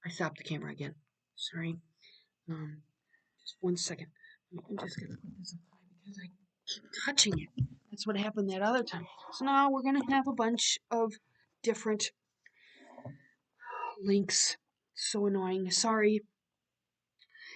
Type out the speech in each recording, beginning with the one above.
I stopped the camera again. Sorry. Just 1 second. I'm just gonna put this up high because I keep touching it. That's what happened that other time. So now we're gonna have a bunch of different links. So annoying. Sorry.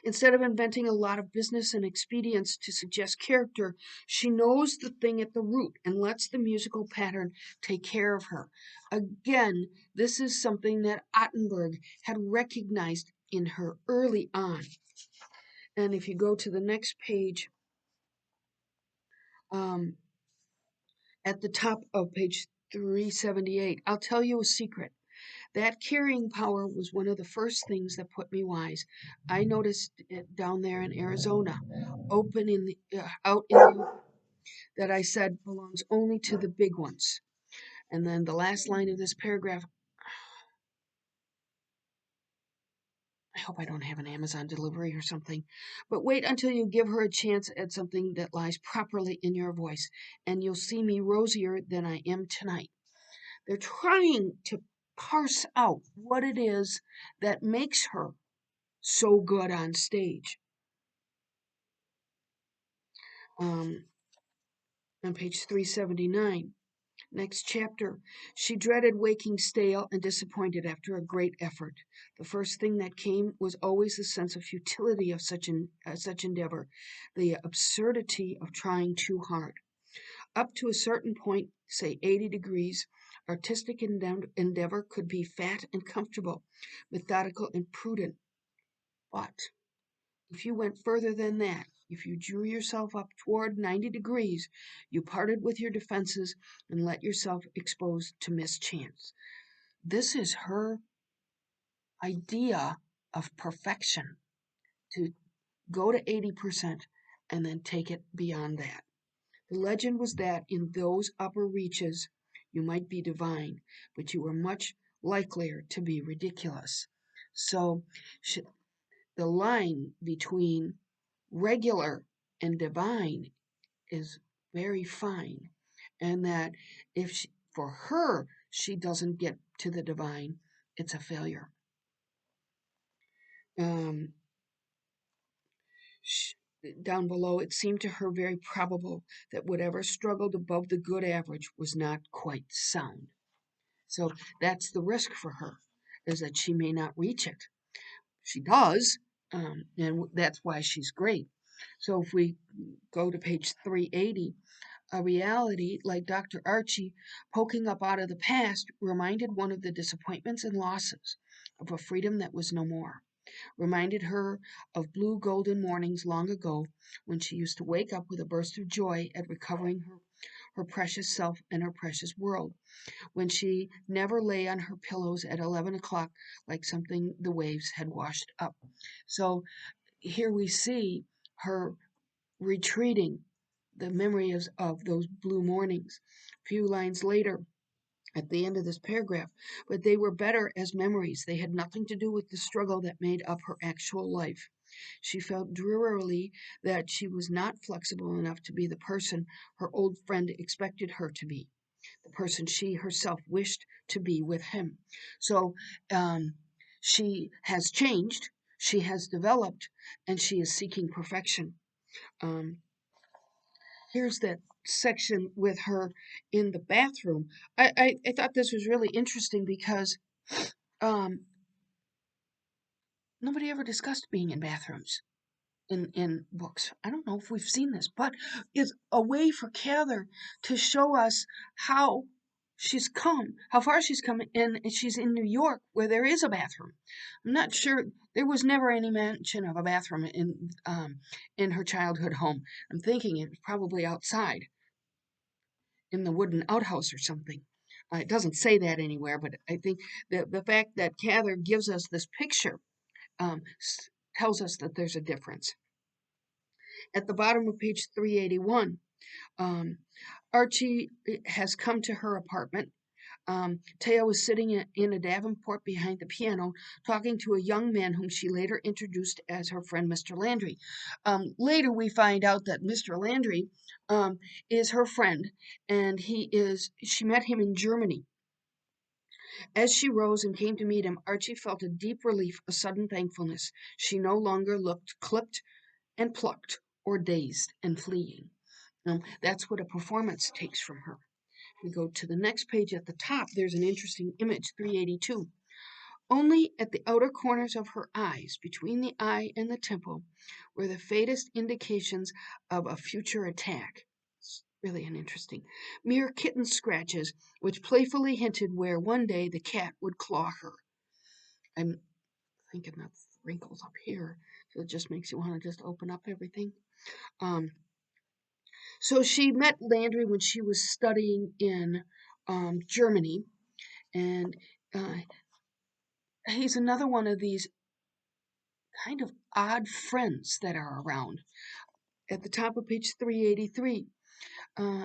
Instead of inventing a lot of business and expedients to suggest character, she knows the thing at the root and lets the musical pattern take care of her. Again, this is something that Ottenberg had recognized in her early on. And if you go to the next page, um, at the top of page 378, I'll tell you a secret. That carrying power was one of the first things that put me wise. I noticed it down there in Arizona, open in the out in the, that I said belongs only to the big ones. And then the last line of this paragraph. I hope I don't have an Amazon delivery or something. But wait until you give her a chance at something that lies properly in your voice, and you'll see me rosier than I am tonight. They're trying to parse out what it is that makes her so good on stage. Um, on page 379, next chapter. She dreaded waking stale and disappointed after a great effort. The first thing that came was always the sense of futility of such endeavor, the absurdity of trying too hard. Up to a certain point, say 80 degrees, artistic endeavor could be fat and comfortable, methodical and prudent. But if you went further than that, if you drew yourself up toward 90 degrees, you parted with your defenses and let yourself exposed to mischance. This is her idea of perfection, to go to 80% and then take it beyond that. The legend was that in those upper reaches you might be divine, but you were much likelier to be ridiculous. So the line between regular and divine is very fine, and that if she, for her she doesn't get to the divine, it's a failure. Um, sh- Down below, it seemed to her very probable that whatever struggled above the good average was not quite sound. So that's the risk for her, is that she may not reach it. She does, and that's why she's great. So if we go to page 380, a reality like Dr. Archie poking up out of the past reminded one of the disappointments and losses of a freedom that was no more. Reminded her of blue golden mornings long ago when she used to wake up with a burst of joy at recovering her precious self and her precious world, when she never lay on her pillows at 11 o'clock like something the waves had washed up. So here we see her retreating the memory of those blue mornings. A few lines later, at the end of this paragraph, but they were better as memories. They had nothing to do with the struggle that made up her actual life. She felt drearily that she was not flexible enough to be the person her old friend expected her to be, the person she herself wished to be with him. So um, she has changed, she has developed, and she is seeking perfection. Um, Here's that section with her in the bathroom. I thought this was really interesting because um, nobody ever discussed being in bathrooms in books. I don't know if we've seen this, but it's a way for Cather to show us how how far she's come, and she's in New York where there is a bathroom. I'm not sure there was never any mention of a bathroom in her childhood home. I'm thinking it was probably outside in the wooden outhouse or something. It doesn't say that anywhere, but I think the fact that Cather gives us this picture um, tells us that there's a difference. At the bottom of page 381, um, Archie has come to her apartment. Teo is sitting in a davenport behind the piano, talking to a young man whom she later introduced as her friend Mr. Landry. Later, we find out that Mr. Landry is her friend, and she met him in Germany. As she rose and came to meet him, Archie felt a deep relief, a sudden thankfulness. She no longer looked clipped and plucked or dazed and fleeing. That's what a performance takes from her. We go to the next page at the top. There's an interesting image, 382. Only at the outer corners of her eyes, between the eye and the temple, were the faintest indications of a future attack. It's really an interesting. Mere kitten scratches, which playfully hinted where one day the cat would claw her. I'm thinking that's wrinkles up here, so it just makes you want to just open up everything. Um, so she met Landry when she was studying in Germany, and uh, he's another one of these kind of odd friends that are around. At the top of page 383,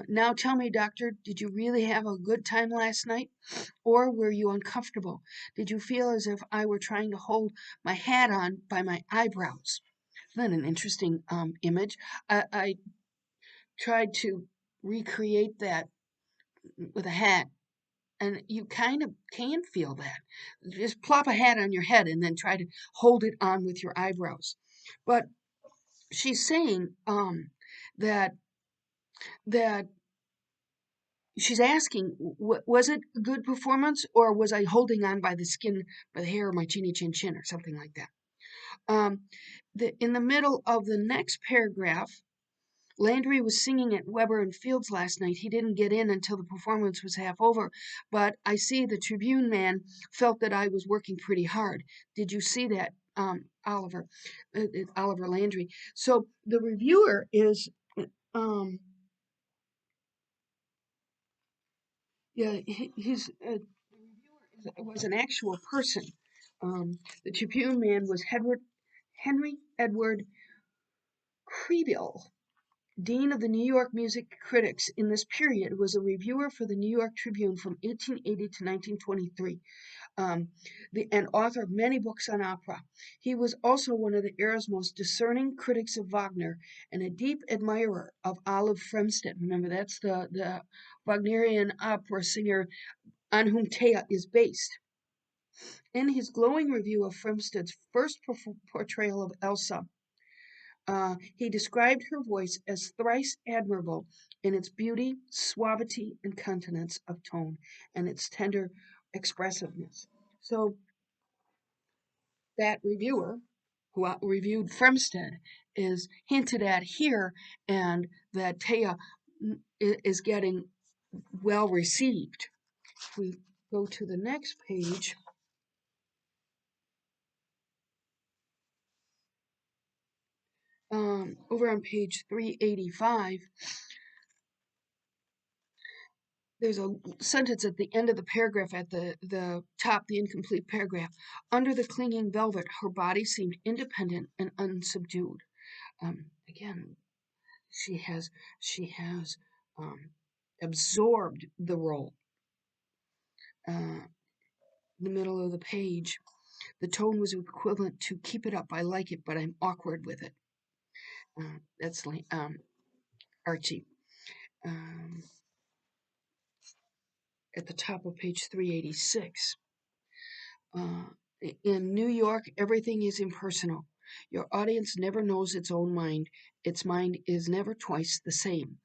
now tell me, doctor, did you really have a good time last night? Or were you uncomfortable? Did you feel as if I were trying to hold my hat on by my eyebrows? Isn't that an interesting image? I tried to recreate that with a hat, and you kind of can feel that. Just plop a hat on your head and then try to hold it on with your eyebrows. But she's saying that that she's asking, was it a good performance, or was I holding on by the skin, by the hair of my chinny chin chin, or something like that? Um, in the middle of the next paragraph, Landry was singing at Weber and Fields last night. He didn't get in until the performance was half over, but I see the Tribune man felt that I was working pretty hard. Did you see that, Oliver? Oliver Landry. So the reviewer is, um, yeah, he's was an actual person. The Tribune man was Henry Edward Creeville, Dean of the New York Music Critics in this period, was a reviewer for the New York Tribune from 1880 to 1923, and author of many books on opera. He was also one of the era's most discerning critics of Wagner and a deep admirer of Olive Fremsted. Remember, that's the Wagnerian opera singer on whom Thea is based. In his glowing review of Fremsted's first portrayal of Elsa, he described her voice as thrice admirable in its beauty, suavity, and continence of tone, and its tender expressiveness. So that reviewer who reviewed Fremsted is hinted at here, and that Thea is getting well received. If we go to the next page, over on page 385, there's a sentence at the end of the paragraph, at the top, the incomplete paragraph. Under the clinging velvet, her body seemed independent and unsubdued. Again, she has um, absorbed the role. The middle of the page, the tone was equivalent to "keep it up, I like it, but I'm awkward with it." That's like Archie. Um, at the top of page 386. Uh, in New York, everything is impersonal. Your audience never knows its own mind. Its mind is never twice the same.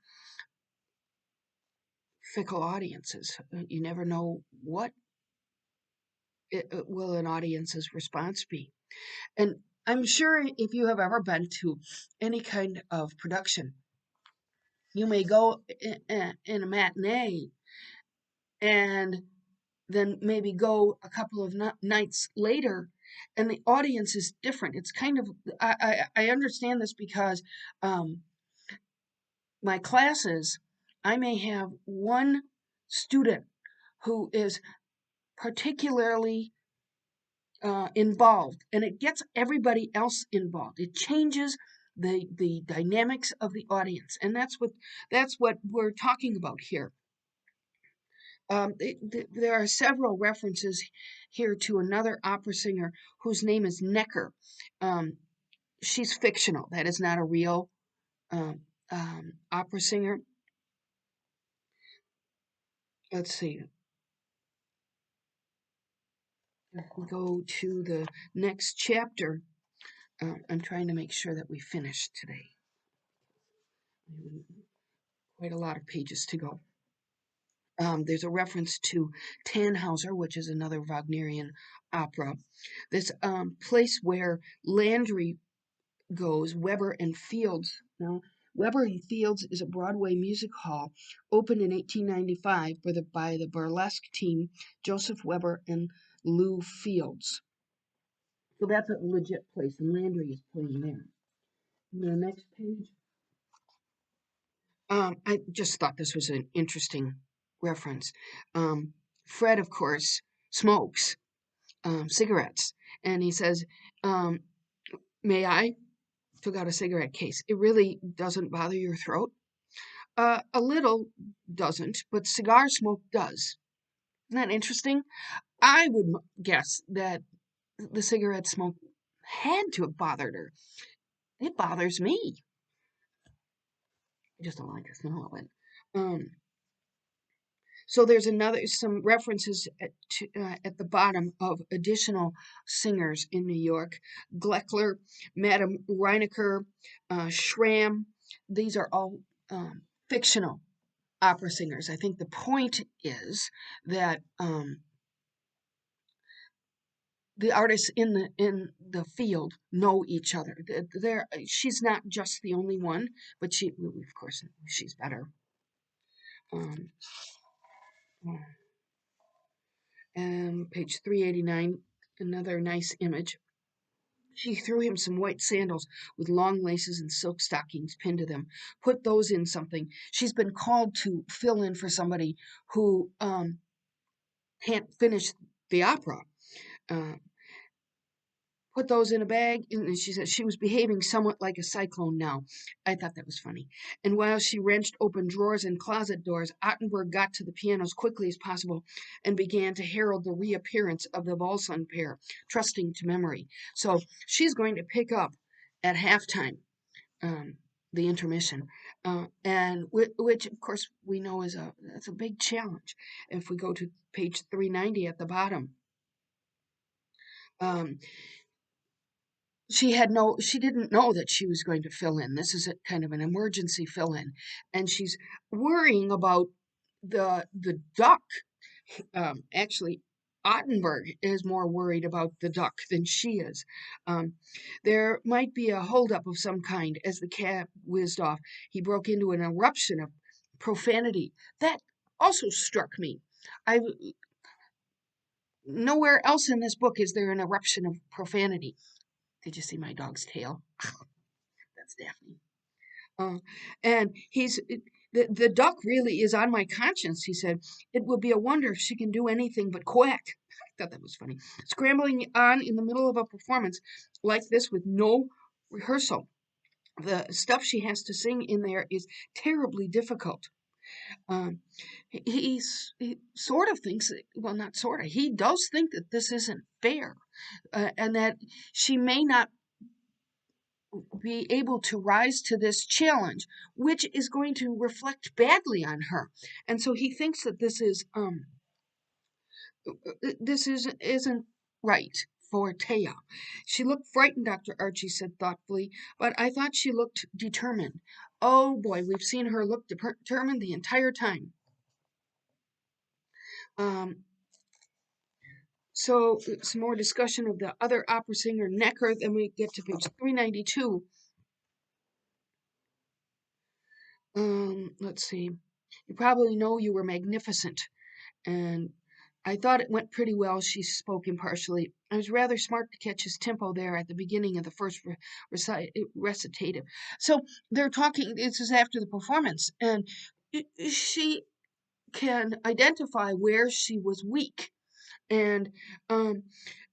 Fickle audiences. You never know what will an audience's response be. And I'm sure if you have ever been to any kind of production, you may go in a matinee and then maybe go a couple of nights later, and the audience is different. It's kind of, I understand this because um, my classes, I may have one student who is particularly involved, and it gets everybody else involved. It changes the dynamics of the audience, and that's what we're talking about here. There are several references here to another opera singer whose name is Necker. Um, she's fictional. That is not a real um, opera singer. Let's see. If we go to the next chapter, I'm trying to make sure that we finish today. Quite a lot of pages to go. There's a reference to Tannhauser, which is another Wagnerian opera. This place where Landry goes, Weber and Fields. Now, Weber and Fields is a Broadway music hall opened in 1895 by the burlesque team Joseph Weber and Lou Fields. So that's a legit place, and Landry is playing there. The next page. I just thought this was an interesting reference. Fred, of course, smokes cigarettes, and he says, um, "May I?" Took out a cigarette case. It really doesn't bother your throat? A little doesn't, but cigar smoke does. Isn't that interesting? I would guess that the cigarette smoke had to have bothered her. It bothers me. I just don't like the smell of it. Um, so there's some references at the bottom of additional singers in New York. Gleckler, Madame Reinecker, Schramm. These are all fictional opera singers. I think the point is that the artists in the field know each other. She's not just the only one, but of course she's better. Um, and page 389, another nice image. She threw him some white sandals with long laces and silk stockings pinned to them. Put those in something. She's been called to fill in for somebody who can't finish the opera. Uh, Put those in a bag, and she said she was behaving somewhat like a cyclone now. I thought that was funny. And while she wrenched open drawers and closet doors, Ottenberg got to the piano as quickly as possible and began to herald the reappearance of the Volsung pair, trusting to memory. So she's going to pick up at halftime, um, the intermission, and which, of course, we know that's a big challenge. If we go to page 390 at the bottom, um, she didn't know that she was going to fill in. This is a kind of an emergency fill in, and she's worrying about the duck. Actually, Ottenberg is more worried about the duck than she is. um, there might be a holdup of some kind. As the cab whizzed off, he broke into an eruption of profanity that also struck me. I Nowhere else in this book is there an eruption of profanity. Did you see my dog's tail? That's Daphne. Uh, and the duck really is on my conscience, he said. It will be a wonder if she can do anything but quack. I thought that was funny. Scrambling on in the middle of a performance like this with no rehearsal. The stuff she has to sing in there is terribly difficult. Um, he sort of thinks, well, not sort of, he does think that this isn't fair, and that she may not be able to rise to this challenge, which is going to reflect badly on her. And so he thinks that isn't right for Taya. She looked frightened, Dr. Archie said thoughtfully, but I thought she looked determined. Oh boy, we've seen her look determined the entire time. Um, so some more discussion of the other opera singer Necker. Then we get to page 392. Let's see. You probably know you were magnificent, and I thought it went pretty well. She spoke impartially. I was rather smart to catch his tempo there at the beginning of the first recitative. So they're talking, this is after the performance, and she can identify where she was weak. And um,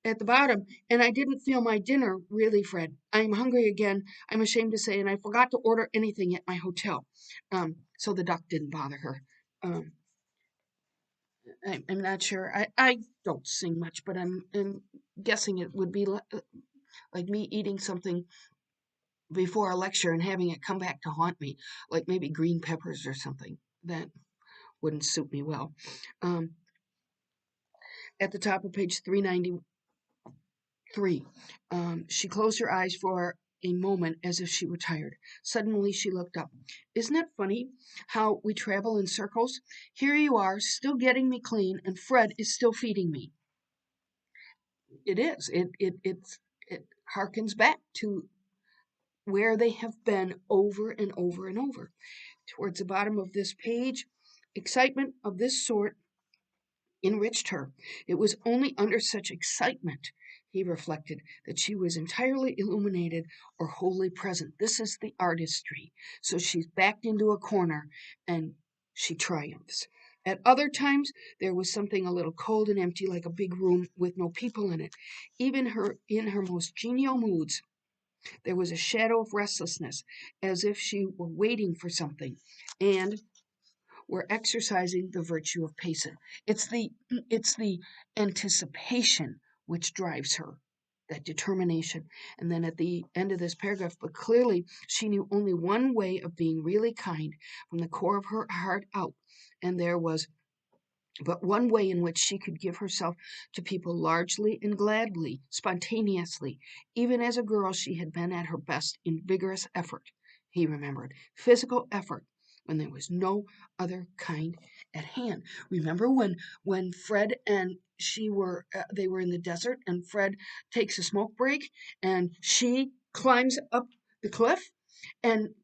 at the bottom, and I didn't feel my dinner, really, Fred. I'm hungry again, I'm ashamed to say, and I forgot to order anything at my hotel. So the duck didn't bother her. Um, I'm not sure. I don't sing much, but I'm guessing it would be like me eating something before a lecture and having it come back to haunt me, like maybe green peppers or something. That wouldn't suit me well. Um, At the top of page 393, she closed her eyes for a moment as if she were tired. Suddenly she looked up. Isn't it funny how we travel in circles? Here you are, still getting me clean, and Fred is still feeding me. It is. It harkens back to where they have been over and over and over. Towards the bottom of this page, excitement of this sort enriched her. It was only under such excitement, he reflected, that she was entirely illuminated or wholly present. This is the artistry. So she's backed into a corner and she triumphs. At other times, there was something a little cold and empty, like a big room with no people in it. Even in her most genial moods, there was a shadow of restlessness, as if she were waiting for something. And we're exercising the virtue of patience. It's the anticipation which drives her, that determination. And then at the end of this paragraph, but clearly she knew only one way of being really kind from the core of her heart out, and there was but one way in which she could give herself to people largely and gladly, spontaneously. Even as a girl, she had been at her best in vigorous effort, he remembered, physical effort, when there was no other kind at hand. Remember when Fred and she were they were in the desert, and Fred takes a smoke break and she climbs up the cliff, and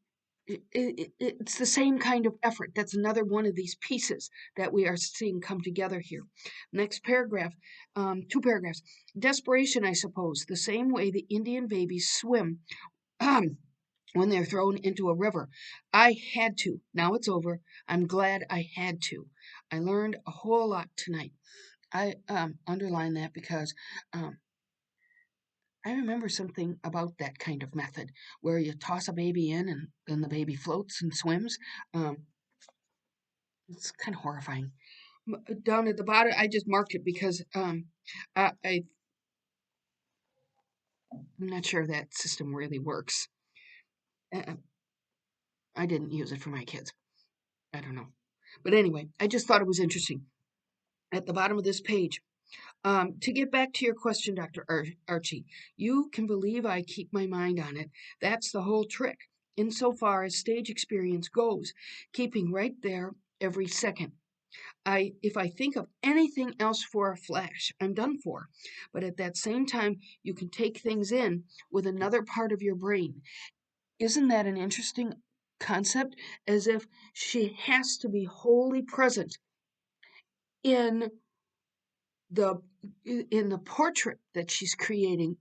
it's the same kind of effort. That's another one of these pieces that we are seeing come together here. Next paragraph, two paragraphs. Desperation, I suppose, the same way the Indian babies swim when they're thrown into a river. I had to. Now it's over. I'm glad I had to. I learned a whole lot tonight. I underline that because I remember something about that kind of method where you toss a baby in and then the baby floats and swims. Um, it's kind of horrifying. Down at the bottom, I just marked it because I'm not sure that system really works. Uh, I didn't use it for my kids. I don't know. But anyway, I just thought it was interesting. At the bottom of this page, to get back to your question, Dr. Archie, you can believe I keep my mind on it. That's the whole trick, insofar as stage experience goes, keeping right there every second. If I think of anything else for a flash, I'm done for. But at that same time, you can take things in with another part of your brain. Isn't that an interesting concept? As if she has to be wholly present in the in the portrait that she's creating,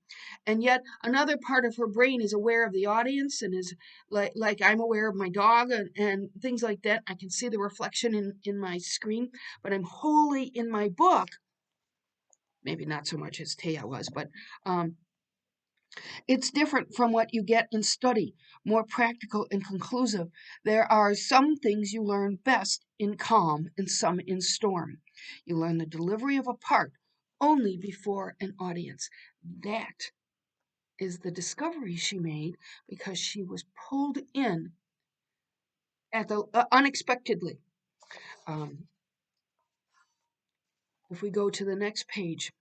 and yet another part of her brain is aware of the audience and is like I'm aware of my dog, and things like that. I can see the reflection in my screen, but I'm wholly in my book. Maybe not so much as Taya was, but um, it's different from what you get in study, more practical and conclusive. There are some things you learn best in calm and some in storm. You learn the delivery of a part only before an audience. That is the discovery she made because she was pulled in at the unexpectedly. Um, if we go to the next page,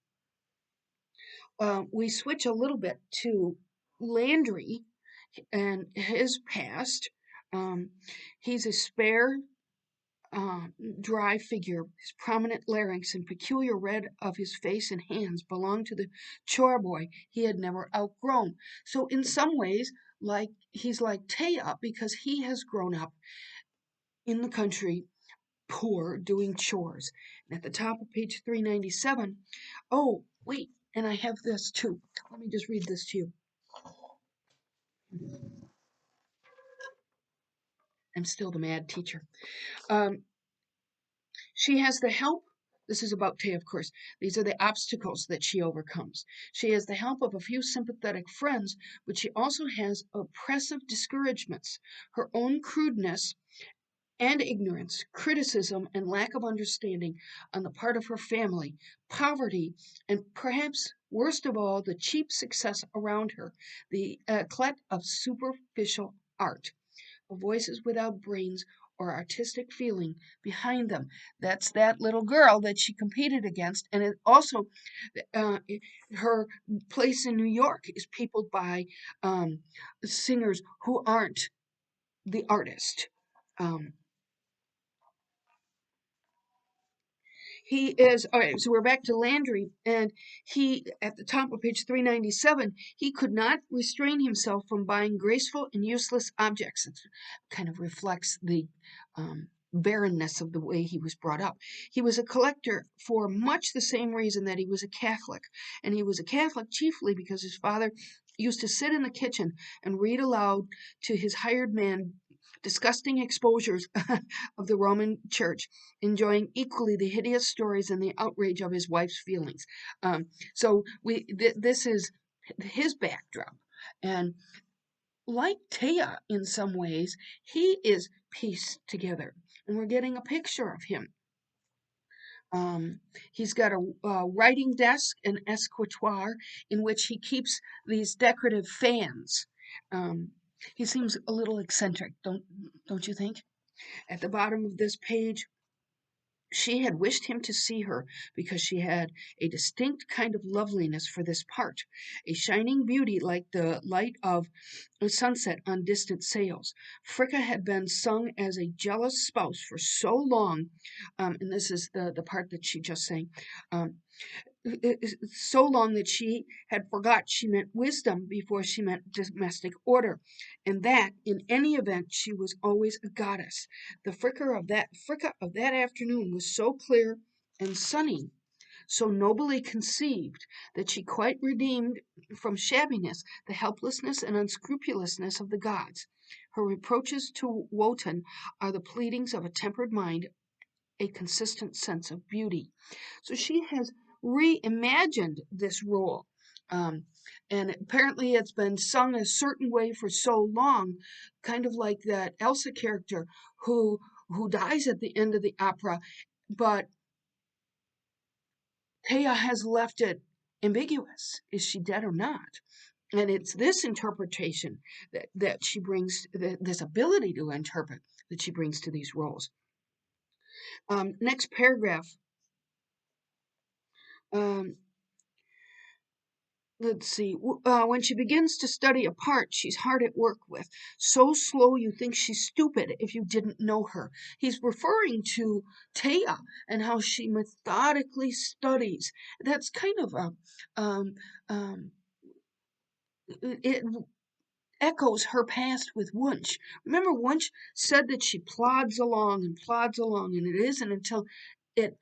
we switch a little bit to Landry and his past. Um, he's a spare, uh, dry figure. His prominent larynx and peculiar red of his face and hands belonged to the chore boy he had never outgrown. So, in some ways, like he's like Taya because he has grown up in the country, poor, doing chores. And at the top of page 397, oh, wait, and I have this too. Let me just read this to you. I'm still the mad teacher. Um, she has the help. This is about Tay, of course. These are the obstacles that she overcomes. She has the help of a few sympathetic friends, but she also has oppressive discouragements, her own crudeness and ignorance, criticism and lack of understanding on the part of her family, poverty, and perhaps worst of all, the cheap success around her, the eclat of superficial art. Voices without brains or artistic feeling behind them. That's that little girl that she competed against, and it also uh, her place in New York is peopled by um, singers who aren't the artist. Um, He is, all right, so we're back to Landry, and he, at the top of page 397, he could not restrain himself from buying graceful and useless objects. It kind of reflects the barrenness of the way he was brought up. He was a collector for much the same reason that he was a Catholic, and he was a Catholic chiefly because his father used to sit in the kitchen and read aloud to his hired man disgusting exposures of the Roman Church, enjoying equally the hideous stories and the outrage of his wife's feelings. This is his backdrop, and like Taya in some ways, he is pieced together, and we're getting a picture of him. He's got a writing desk, an escritoire, in which he keeps these decorative fans. Um, he seems a little eccentric, don't you think? At the bottom of this page, she had wished him to see her because she had a distinct kind of loveliness for this part, a shining beauty like the light of a sunset on distant sails. Fricka had been sung as a jealous spouse for so long, and this is the part that she just sang. Um, so long that she had forgot she meant wisdom before she meant domestic order, and that in any event she was always a goddess. The Fricka of that afternoon was so clear and sunny, so nobly conceived, that she quite redeemed from shabbiness the helplessness and unscrupulousness of the gods. Her reproaches to Wotan are the pleadings of a tempered mind, a consistent sense of beauty. So she has reimagined this role. Um, and apparently it's been sung a certain way for so long, kind of like that Elsa character who dies at the end of the opera, but Taya has left it ambiguous. Is she dead or not? And it's this interpretation that she brings, this ability to interpret that she brings to these roles. Next paragraph. Um, let's see. When she begins to study a part, she's hard at work with. So slow you think she's stupid if you didn't know her. He's referring to Taya and how she methodically studies. That's kind of a, um, um, it echoes her past with Wunsch. Remember, Wunsch said that she plods along, and it isn't until it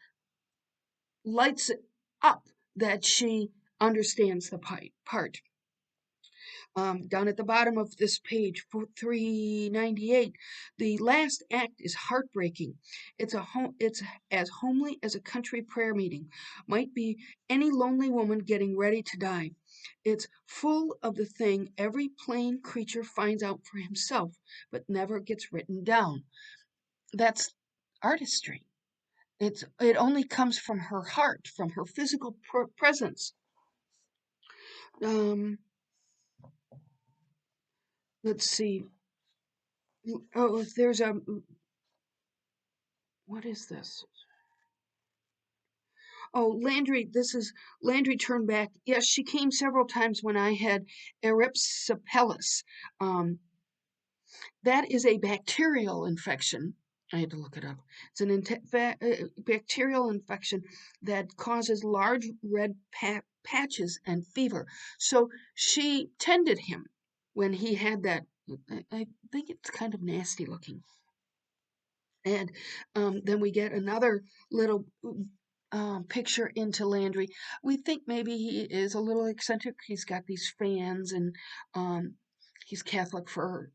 lights it up that she understands the part. Down at the bottom of this page, 398, the last act is heartbreaking. It's as homely as a country prayer meeting. Might be any lonely woman getting ready to die. It's full of the thing every plain creature finds out for himself, but never gets written down. That's artistry. It only comes from her heart, from her physical presence. Um, let's see. Oh, there's a what is this? Oh, Landry, this is Landry turned back. Yes, she came several times when I had erysipelas. Um, that is a bacterial infection. I had to look it up. It's an bacterial infection that causes large red patches and fever. So she tended him when he had that. I think it's kind of nasty looking. And then we get another little picture into Landry. We think maybe he is a little eccentric. He's got these fans, and um, he's Catholic for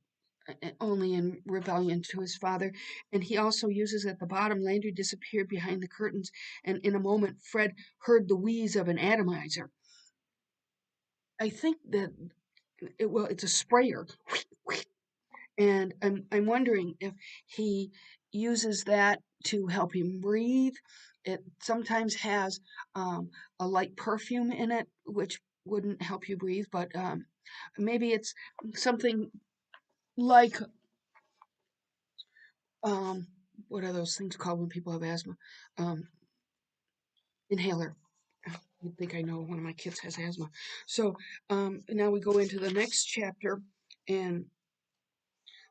only in rebellion to his father. And he also uses at the bottom, Landry disappeared behind the curtains, and in a moment, Fred heard the wheeze of an atomizer. I think that it's a sprayer. And I'm wondering if he uses that to help him breathe. It sometimes has a light perfume in it, which wouldn't help you breathe, but maybe it's something like um, what are those things called when people have asthma? Um, Inhaler. You'd think I know one of my kids has asthma. So now we go into the next chapter, and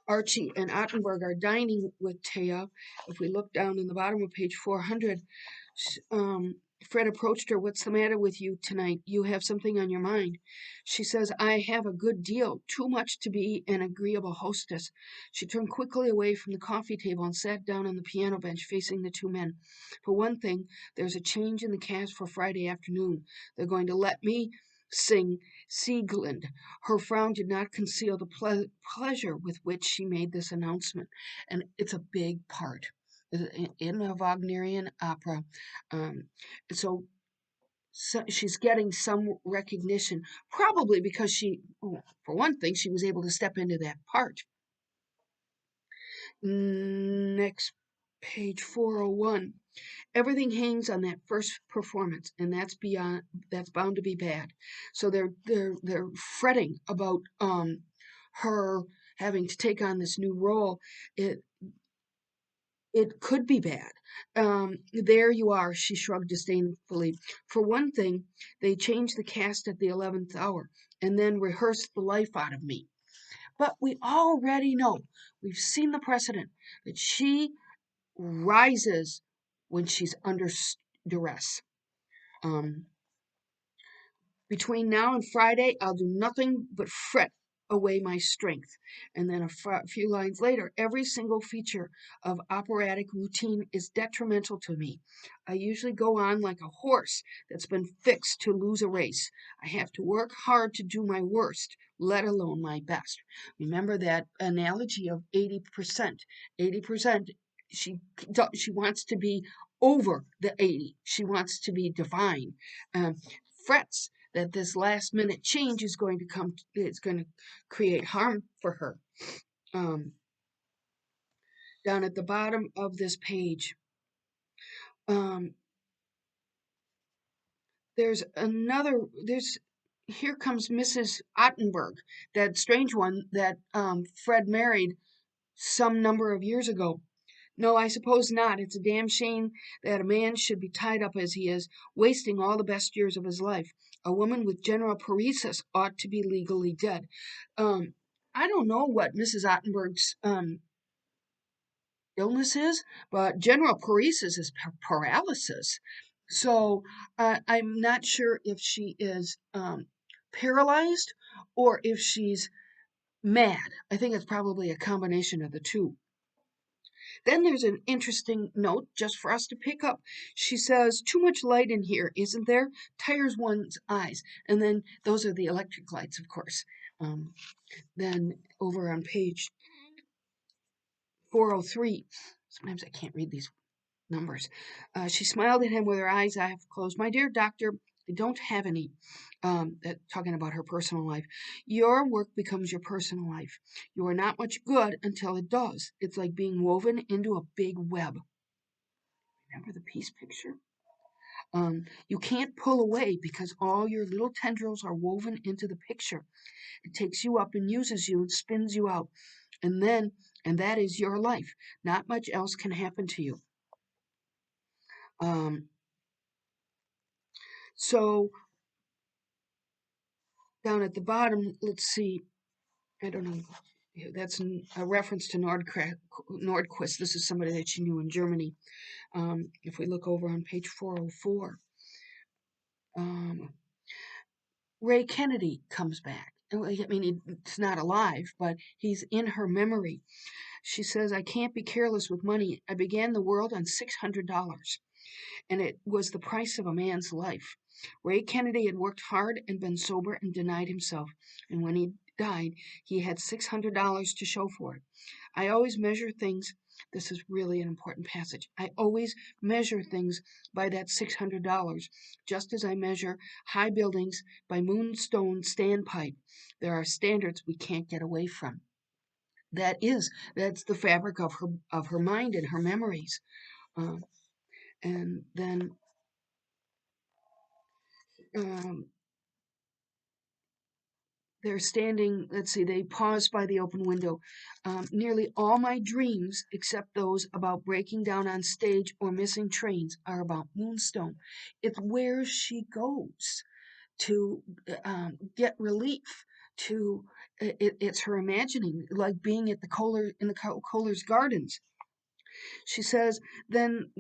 Archie and Ottenberg are dining with Taya. If we look down in the bottom of page 400, um, Fred approached her. What's the matter with you tonight? You have something on your mind. She says, I have a good deal, too much to be an agreeable hostess. She turned quickly away from the coffee table and sat down on the piano bench facing the two men. For one thing, there's a change in the cast for Friday afternoon. They're going to let me sing Sieglinde. Her frown did not conceal the pleasure with which she made this announcement, and it's a big part in a Wagnerian opera. Um, so she's getting some recognition, probably because for one thing, she was able to step into that part. Next, page 401. Everything hangs on that first performance, and that's bound to be bad. So they're fretting about her having to take on this new role. It could be bad. There you are, she shrugged disdainfully. For one thing, they changed the cast at the 11th hour and then rehearsed the life out of me. But we already know, we've seen the precedent, that she rises when she's under duress. Um, Between now and Friday, I'll do nothing but fret away my strength. And then a few lines later, every single feature of operatic routine is detrimental to me. I usually go on like a horse that's been fixed to lose a race. I have to work hard to do my worst, let alone my best. Remember that analogy of 80%. 80%, she, she wants to be over the 80. She wants to be divine. Frets that this last minute change is going to it's going to create harm for her. Um, Down at the bottom of this page, um, there's here comes Mrs. Ottenberg, that strange one that Fred married some number of years ago. No, I suppose not. It's a damn shame that a man should be tied up as he is, wasting all the best years of his life. A woman with general paresis ought to be legally dead. Um, I don't know what Mrs. Ottenberg's illness is, but general paresis is paralysis. So I'm not sure if she is paralyzed or if she's mad. I think it's probably a combination of the two. Then there's an interesting note just for us to pick up. She says, too much light in here, isn't there? Tires one's eyes. And then those are the electric lights, of course. Then over on page 403, sometimes I can't read these numbers. She smiled at him with her eyes half closed. My dear doctor, I don't have any. Talking about her personal life. Your work becomes your personal life. You are not much good until it does. It's like being woven into a big web. Remember the peace picture? You can't pull away because all your little tendrils are woven into the picture. It takes you up and uses you and spins you out. And that is your life. Not much else can happen to you. Um, so down at the bottom, let's see. I don't know. That's a reference to Nordquist. This is somebody that she knew in Germany. If we look over on page 404, um, Ray Kennedy comes back. I mean, he's not alive, but he's in her memory. She says, I can't be careless with money. I began the world on $600, and it was the price of a man's life. Ray Kennedy had worked hard and been sober and denied himself, and when he died, he had $600 to show for it. I always measure things. This is really an important passage. I always measure things by that $600, just as I measure high buildings by moonstone standpipe. There are standards we can't get away from. That's the fabric of her mind and her memories. Um, and then um, they're standing, let's see, they pause by the open window. Nearly all my dreams, except those about breaking down on stage or missing trains, are about Moonstone. It's where she goes to get relief. It's her imagining, like being at the Kohler's Gardens. She says, then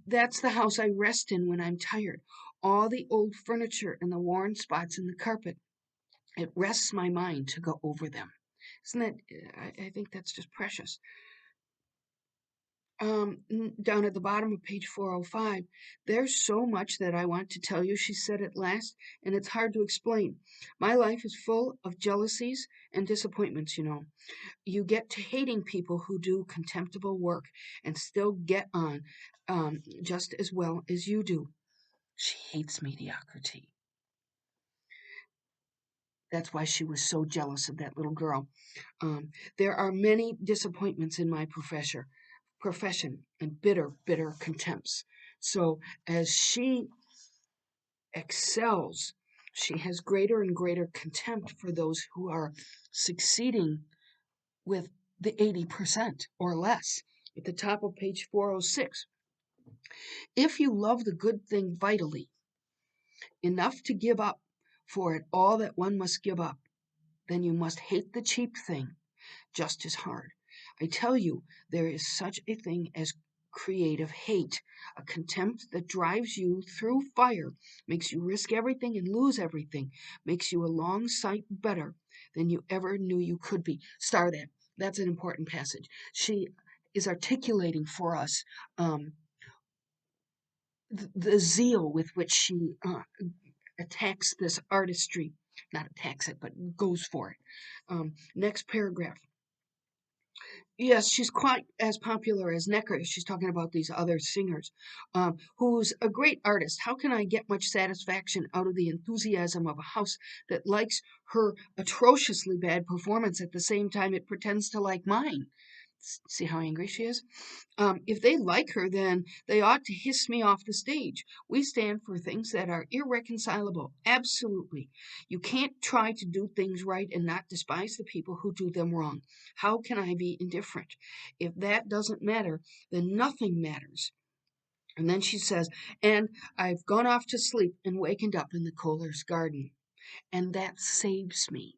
that's the house I rest in when I'm tired. All the old furniture and the worn spots in the carpet. It rests my mind to go over them. Isn't that? I think that's just precious. Down at the bottom of page 405, there's so much that I want to tell you, she said at last, and it's hard to explain. My life is full of jealousies and disappointments, you know. You get to hating people who do contemptible work and still get on just as well as you do. She hates mediocrity. That's why she was so jealous of that little girl. There are many disappointments in my profession and bitter, bitter contempts. So as she excels, she has greater and greater contempt for those who are succeeding with the 80% or less. At the top of page 406, if you love the good thing vitally, enough to give up for it all that one must give up, then you must hate the cheap thing just as hard. I tell you, there is such a thing as creative hate, a contempt that drives you through fire, makes you risk everything and lose everything, makes you a long sight better than you ever knew you could be. Star that. That's an important passage. She is articulating for us the zeal with which she attacks this artistry. Not attacks it, but goes for it. Next paragraph. Yes, she's quite as popular as Necker. She's talking about these other singers, who's a great artist. How can I get much satisfaction out of the enthusiasm of a house that likes her atrociously bad performance at the same time it pretends to like mine? See how angry she is? If they like her, then they ought to hiss me off the stage. We stand for things that are irreconcilable. Absolutely. You can't try to do things right and not despise the people who do them wrong. How can I be indifferent? If that doesn't matter, then nothing matters. And then she says, and I've gone off to sleep and wakened up in the Kohler's garden. And that saves me.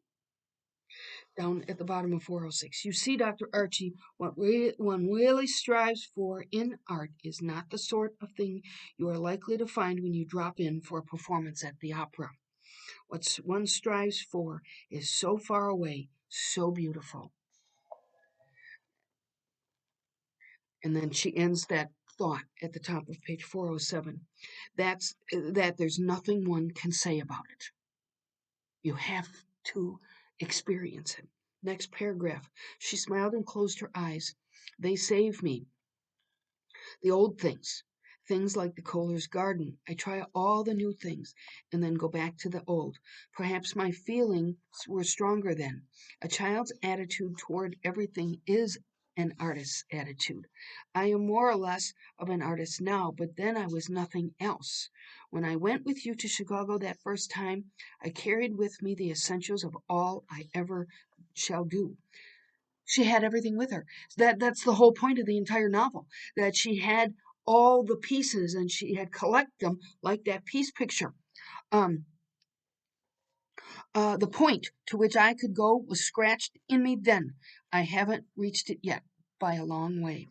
Down at the bottom of 406. You see, Dr. Archie, what one really strives for in art is not the sort of thing you are likely to find when you drop in for a performance at the opera. What one strives for is so far away, so beautiful. And then she ends that thought at the top of page 407. That there's nothing one can say about it. You have to experience it. Next paragraph. She smiled and closed her eyes. They save me. The old things. Things like the Kohler's garden. I try all the new things and then go back to the old. Perhaps my feelings were stronger then. A child's attitude toward everything is an artist's attitude. I am more or less of an artist now, but then I was nothing else. When I went with you to Chicago that first time, I carried with me the essentials of all I ever shall do. She had everything with her. That's the whole point of the entire novel. That she had all the pieces and she had collected them like that piece picture. Um, the point to which I could go was scratched in me then. I haven't reached it yet by a long way.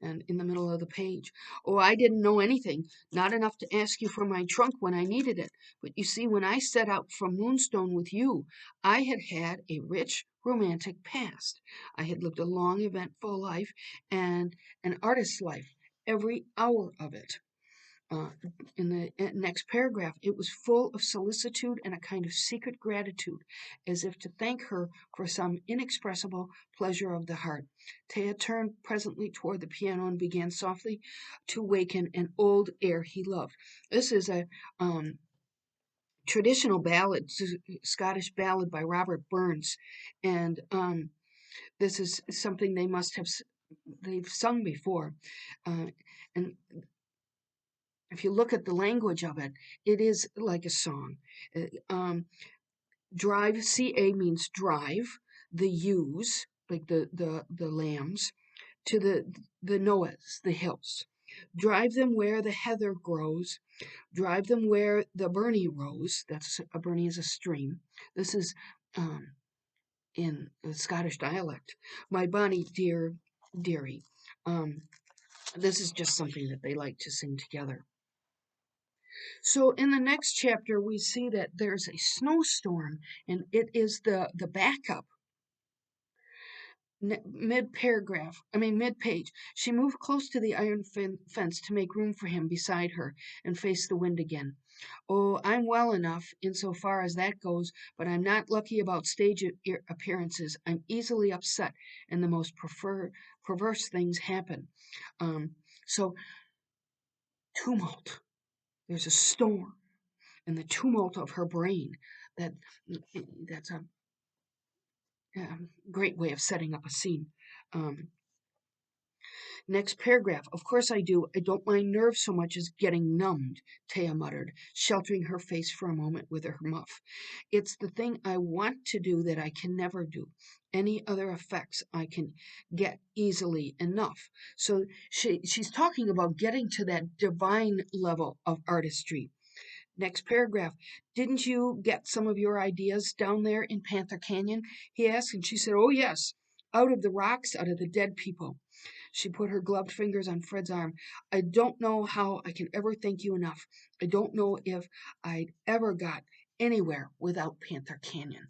And in the middle of the page, oh, I didn't know anything, not enough to ask you for my trunk when I needed it. But you see, when I set out from Moonstone with you, I had had a rich, romantic past. I had lived a long, eventful life and an artist's life, every hour of it. Uh, in the next paragraph, it was full of solicitude and a kind of secret gratitude, as if to thank her for some inexpressible pleasure of the heart. Thea turned presently toward the piano and began softly to waken an old air he loved. This is a traditional ballad, Scottish ballad by Robert Burns, and this is something they must have they've sung before, and if you look at the language of it, it is like a song. Uh, Um, Drive, CA means drive, the ewes, like the lambs, to the Noahs, the hills. Drive them where the heather grows. Drive them where the Burnie rose. That's a Burnie is a stream. This is um, in the Scottish dialect. My bonny dear dearie. Um, this is just something that they like to sing together. So in the next chapter, we see that there's a snowstorm, and it is the backup. Mid-page. She moved close to the iron fence to make room for him beside her and face the wind again. Oh, I'm well enough in so far as that goes, but I'm not lucky about stage appearances. I'm easily upset, and the most perverse things happen. Um, so, tumult. There's a storm, and the tumult of her brain. That that's a great way of setting up a scene. Um, Next paragraph. Of course I do. I don't mind nerves so much as getting numbed, Taya muttered, sheltering her face for a moment with her muff. It's the thing I want to do that I can never do. Any other effects I can get easily enough. So she's talking about getting to that divine level of artistry. Next paragraph. Didn't you get some of your ideas down there in Panther Canyon? He asked, and she said, oh, yes. Out of the rocks, out of the dead people. She put her gloved fingers on Fred's arm. I don't know how I can ever thank you enough. I don't know if I'd ever got anywhere without Panther Canyon.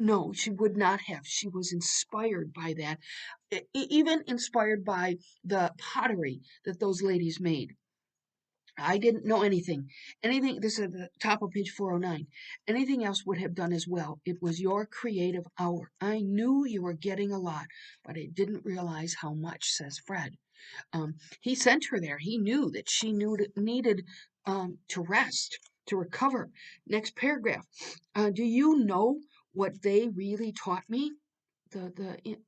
No, she would not have. She was inspired by that, even inspired by the pottery that those ladies made. I didn't know anything. This is at the top of page 409. Anything else would have done as well. It was your creative hour. I knew you were getting a lot, but I didn't realize how much, says Fred. He sent her there. He knew that she needed to rest, to recover. Next paragraph. Do you know what they really taught me? The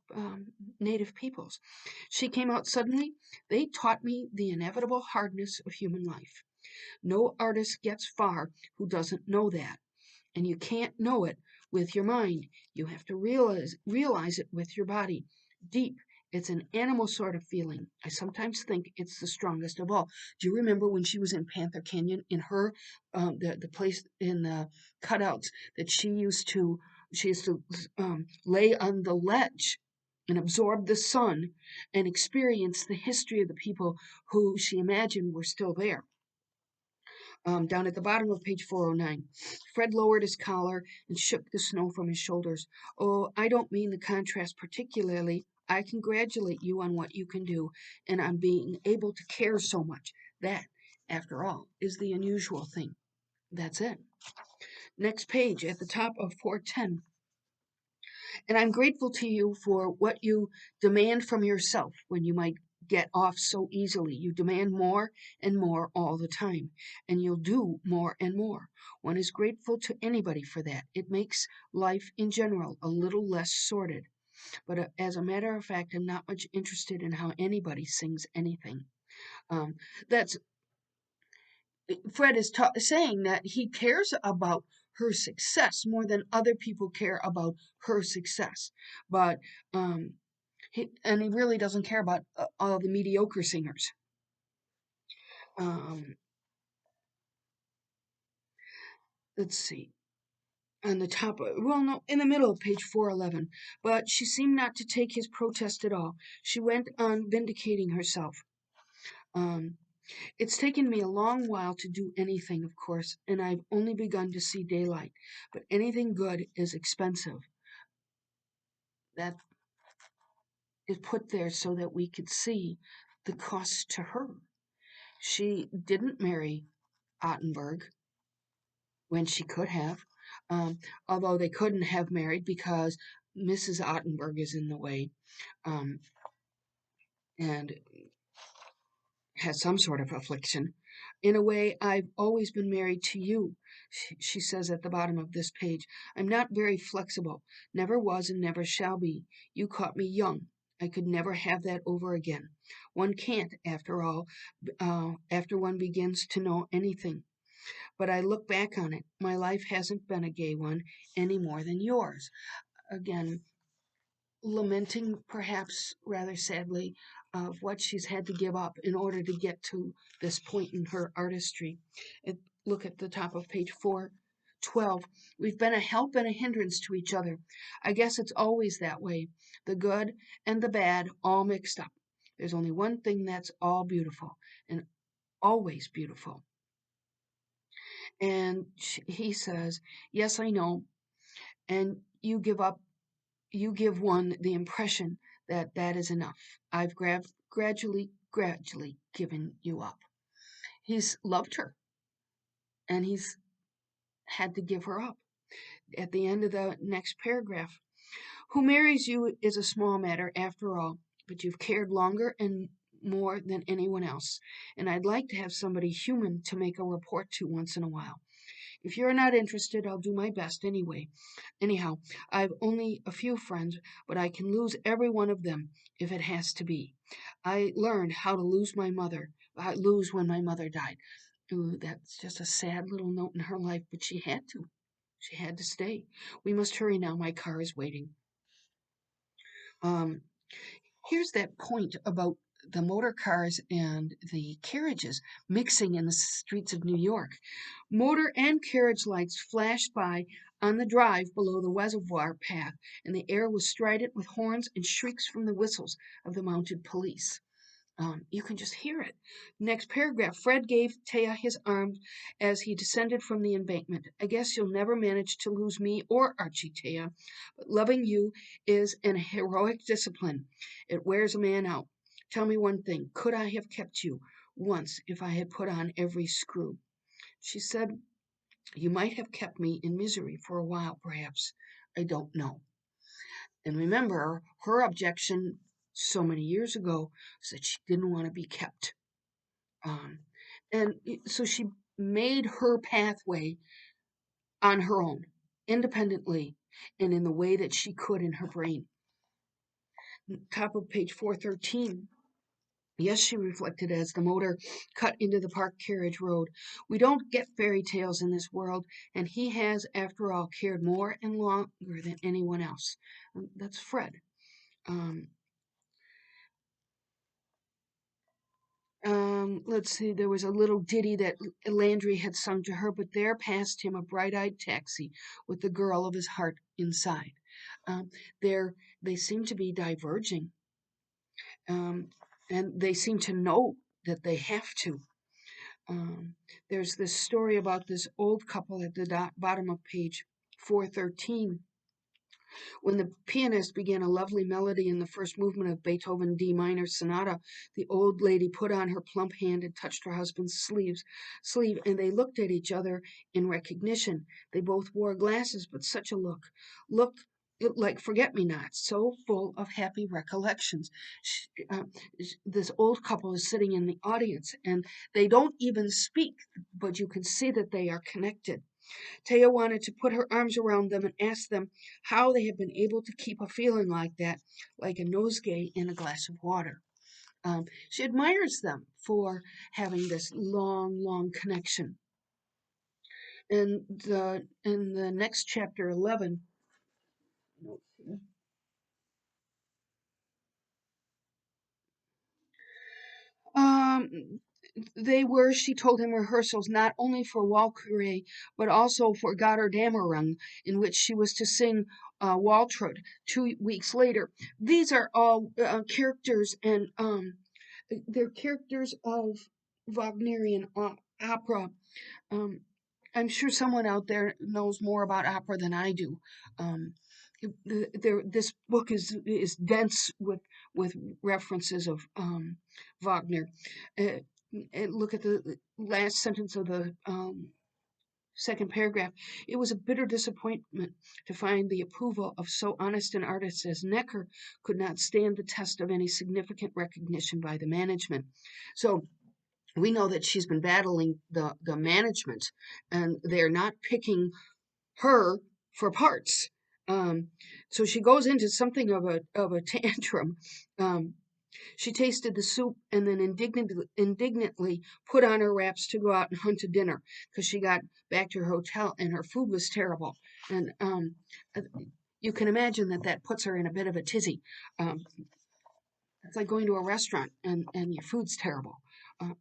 native peoples. She came out suddenly. They taught me the inevitable hardness of human life. No artist gets far who doesn't know that. And you can't know it with your mind. You have to realize it with your body. Deep. It's an animal sort of feeling. I sometimes think it's the strongest of all. Do you remember when she was in Panther Canyon, in her the place in the cutouts that she used to lay on the ledge and absorb the sun and experience the history of the people who she imagined were still there. Down at the bottom of page 409. Fred lowered his collar and shook the snow from his shoulders. Oh, I don't mean the contrast particularly. I congratulate you on what you can do and on being able to care so much. That, after all, is the unusual thing. That's it. Next page at the top of 410. And I'm grateful to you for what you demand from yourself when you might get off so easily. You demand more and more all the time, and you'll do more and more. One is grateful to anybody for that. It makes life in general a little less sordid. But as a matter of fact, I'm not much interested in how anybody sings anything. That's Fred is saying that he cares about her success more than other people care about her success. But he really doesn't care about all the mediocre singers. Um, let's see. On the top, well, no, in the middle of page 411. But she seemed not to take his protest at all. She went on vindicating herself. Um, It's taken me a long while to do anything, of course, and I've only begun to see daylight. But anything good is expensive. That is put there so that we could see the cost to her. She didn't marry Ottenberg when she could have, um, although they couldn't have married because Mrs. Ottenberg is in the way um, and has some sort of affliction. In a way, I've always been married to you, she says at the bottom of this page. I'm not very flexible, never was and never shall be. You caught me young. I could never have that over again. One can't, after all, after one begins to know anything. but I look back on it. My life hasn't been a gay one any more than yours. Again, lamenting, perhaps rather sadly, of what she's had to give up in order to get to this point in her artistry. Look at the top of page 412. We've been a help and a hindrance to each other. I guess it's always that way. The good and the bad all mixed up. There's only one thing that's all beautiful and always beautiful. And he says, yes, I know. And you give one the impression that that is enough. I've gradually given you up. He's loved her and he's had to give her up. At the end of the next paragraph, who marries you is a small matter after all, but you've cared longer and more than anyone else, and I'd like to have somebody human to make a report to once in a while. If you're not interested, I'll do my best anyway. Anyhow, I've only a few friends, but I can lose every one of them if it has to be. I learned how to lose when my mother died. Ooh, that's just a sad little note in her life, but she had to. She had to stay. We must hurry now. My car is waiting. Um, Here's that point about the motor cars and the carriages mixing in the streets of New York. Motor and carriage lights flashed by on the drive below the reservoir path, and the air was strident with horns and shrieks from the whistles of the mounted police. You can just hear it. Next paragraph, Fred gave Taya his arm as he descended from the embankment. I guess you'll never manage to lose me or Archie, Taya, but loving you is an heroic discipline. It wears a man out. Tell me one thing. Could I have kept you once if I had put on every screw? She said, you might have kept me in misery for a while, perhaps. I don't know. And remember, her objection so many years ago was that she didn't want to be kept. Um, so she made her pathway on her own, independently, and in the way that she could in her brain. Top of page 413. Yes, she reflected as the motor cut into the parked carriage road. We don't get fairy tales in this world, and he has, after all, cared more and longer than anyone else. That's Fred. Um, let's see, there was a little ditty that Landry had sung to her, but there passed him a bright-eyed taxi with the girl of his heart inside. Um, there, they seem to be diverging, um, and they seem to know that they have to. Um, there's this story about this old couple at the bottom of page 413. When the pianist began a lovely melody in the first movement of Beethoven D minor sonata, the old lady put on her plump hand and touched her husband's sleeve, and they looked at each other in recognition. They both wore glasses, but such a looked like forget-me-nots, so full of happy recollections. This old couple is sitting in the audience, and they don't even speak, but you can see that they are connected. Taya wanted to put her arms around them and ask them how they had been able to keep a feeling like that, like a nosegay in a glass of water. She admires them for having this long connection. In the next chapter 11, um, they were, she told him, rehearsals not only for Walküre, but also for Gotterdammerung, in which she was to sing Waltraud 2 weeks later. These are all characters, and they're characters of Wagnerian opera. Um, I'm sure someone out there knows more about opera than I do. Um, this book is dense with references of Wagner. Uh, and look at the last sentence of the second paragraph. It was a bitter disappointment to find the approval of so honest an artist as Necker could not stand the test of any significant recognition by the management. So we know that she's been battling the management, and they're not picking her for parts. Um, so she goes into something of a tantrum. Um, She tasted the soup and then indignantly put on her wraps to go out and hunt a dinner because she got back to her hotel and her food was terrible. And uh, you can imagine that that puts her in a bit of a tizzy. Um, it's like going to a restaurant and your food's terrible. Uh,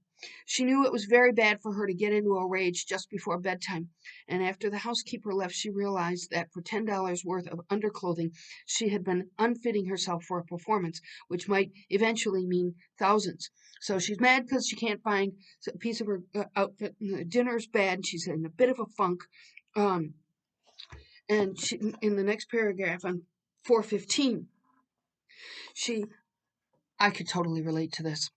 she knew it was very bad for her to get into a rage just before bedtime, and after the housekeeper left, she realized that for $10 worth of underclothing, she had been unfitting herself for a performance, which might eventually mean thousands. So she's mad because she can't find a piece of her outfit. The dinner's bad. She's in a bit of a funk. Um, and she, in the next paragraph on 415, she, I could totally relate to this.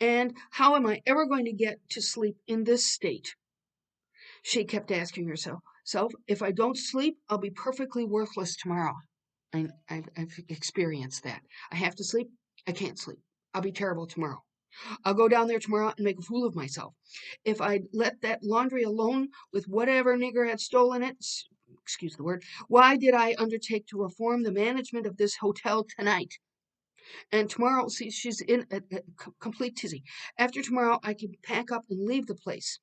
And how am I ever going to get to sleep in this state? She kept asking herself. If I don't sleep, I'll be perfectly worthless tomorrow. I've experienced that. I have to sleep. I can't sleep. I'll be terrible tomorrow. I'll go down there tomorrow and make a fool of myself. If I'd let that laundry alone with whatever nigger had stolen it, excuse the word, why did I undertake to reform the management of this hotel tonight? And tomorrow, see, she's in a complete tizzy. After tomorrow, I can pack up and leave the place,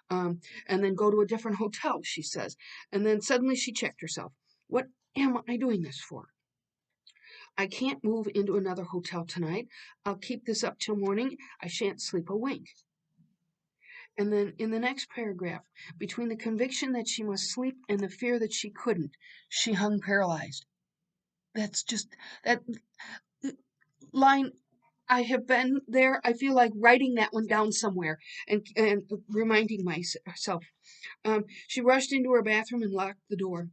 and then go to a different hotel, she says. And then suddenly she checked herself. What am I doing this for? I can't move into another hotel tonight. I'll keep this up till morning. I shan't sleep a wink. And then in the next paragraph, between the conviction that she must sleep and the fear that she couldn't, she hung paralyzed. That's just that line. I have been there. I feel like writing that one down somewhere and reminding myself. She rushed into her bathroom and locked the door.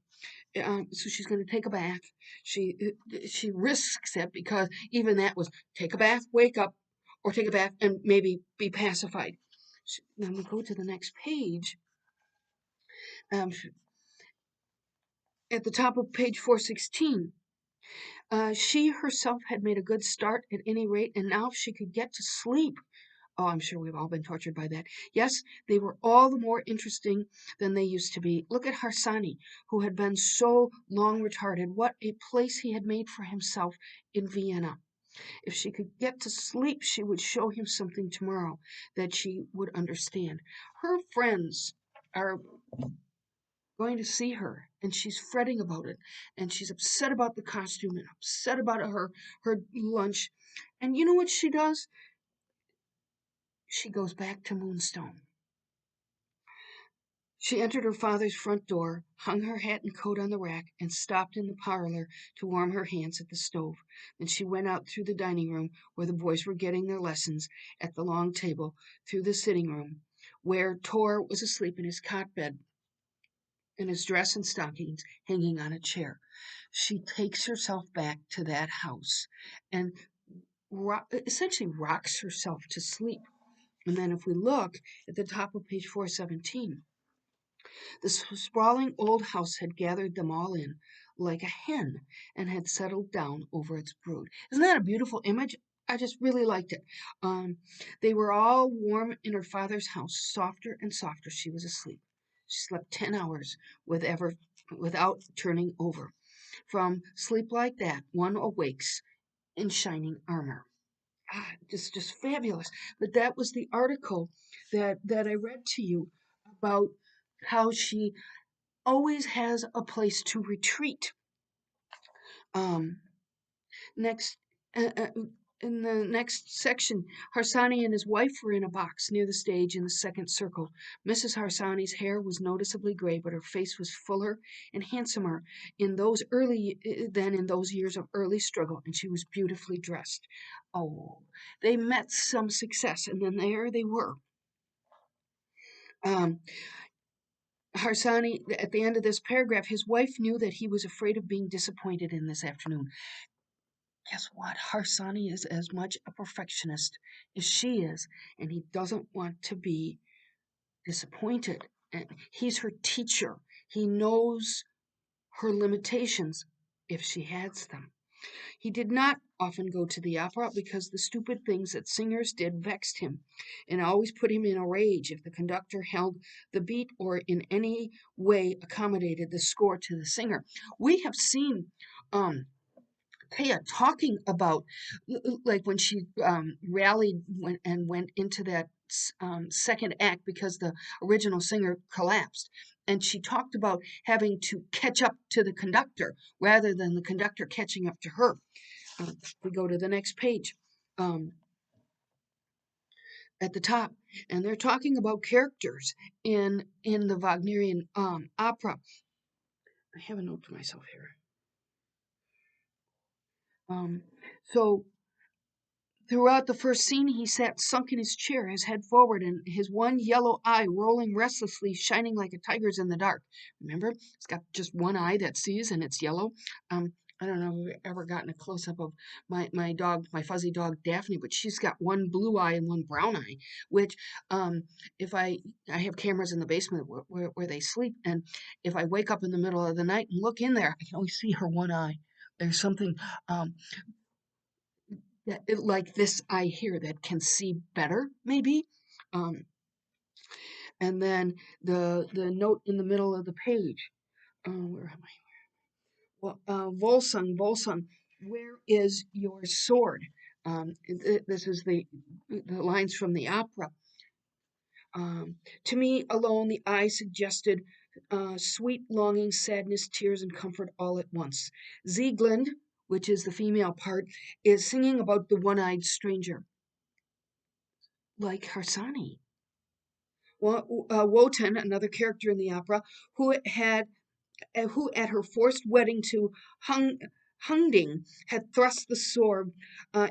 So she's going to take a bath. She risks it because even that was take a bath, wake up, or take a bath and maybe be pacified. Then we go to the next page. Um, at the top of page 416, she herself had made a good start at any rate, and now if she could get to sleep. Oh, I'm sure we've all been tortured by that. Yes, they were all the more interesting than they used to be. Look at Harsanyi, who had been so long retarded. What a place he had made for himself in Vienna. If she could get to sleep, she would show him something tomorrow that she would understand. Her friends are going to see her and she's fretting about it and she's upset about the costume and upset about her lunch. And you know what she does? She goes back to Moonstone. She entered her father's front door, hung her hat and coat on the rack, and stopped in the parlor to warm her hands at the stove. Then she went out through the dining room, where the boys were getting their lessons, at the long table, through the sitting room, where Tor was asleep in his cot bed, and his dress and stockings hanging on a chair. She takes herself back to that house and essentially rocks herself to sleep. And then if we look at the top of page 417, the sprawling old house had gathered them all in like a hen and had settled down over its brood. Isn't that a beautiful image? I just really liked it. Um, they were all warm in her father's house, softer and softer. She was asleep. She slept 10 hours without turning over. From sleep like that, one awakes in shining armor. Just fabulous. But that was the article that I read to you about how she always has a place to retreat. Um, next, in the next section, Harsanyi and his wife were in a box near the stage in the second circle. Mrs. Harsanyi's hair was noticeably gray, but her face was fuller and handsomer than in those years of early struggle, and she was beautifully dressed. Oh, they met some success, and then there they were. Um, Harsanyi, at the end of this paragraph, his wife knew that he was afraid of being disappointed in this afternoon. Guess what? Harsanyi is as much a perfectionist as she is, and he doesn't want to be disappointed. And he's her teacher. He knows her limitations if she has them. He did not often go to the opera because the stupid things that singers did vexed him and always put him in a rage if the conductor held the beat or in any way accommodated the score to the singer. We have seen Taya talking about, like when she rallied and went into that second act because the original singer collapsed. And she talked about having to catch up to the conductor rather than the conductor catching up to her. We go to the next page. Um, at the top, and they're talking about characters in the Wagnerian opera. I have a note to myself here. So throughout the first scene, he sat sunk in his chair, his head forward, and his one yellow eye rolling restlessly, shining like a tiger's in the dark. Remember, it's got just one eye that sees, and it's yellow. I don't know if you've ever gotten a close up of my dog, my fuzzy dog Daphne, but she's got one blue eye and one brown eye. Which, if I have cameras in the basement where they sleep, and if I wake up in the middle of the night and look in there, I can only see her one eye. There's something um, like this eye here that can see better, maybe. Um, and then the note in the middle of the page. Where am I? Well, Volsung, Volsung, where is your sword? This is the lines from the opera. To me alone, the eye suggested sweet longing, sadness, tears, and comfort all at once. Sieglinde, which is the female part, is singing about the one-eyed stranger, like Harsani. Wotan, another character in the opera, who had who at her forced wedding to Hunding had thrust the sword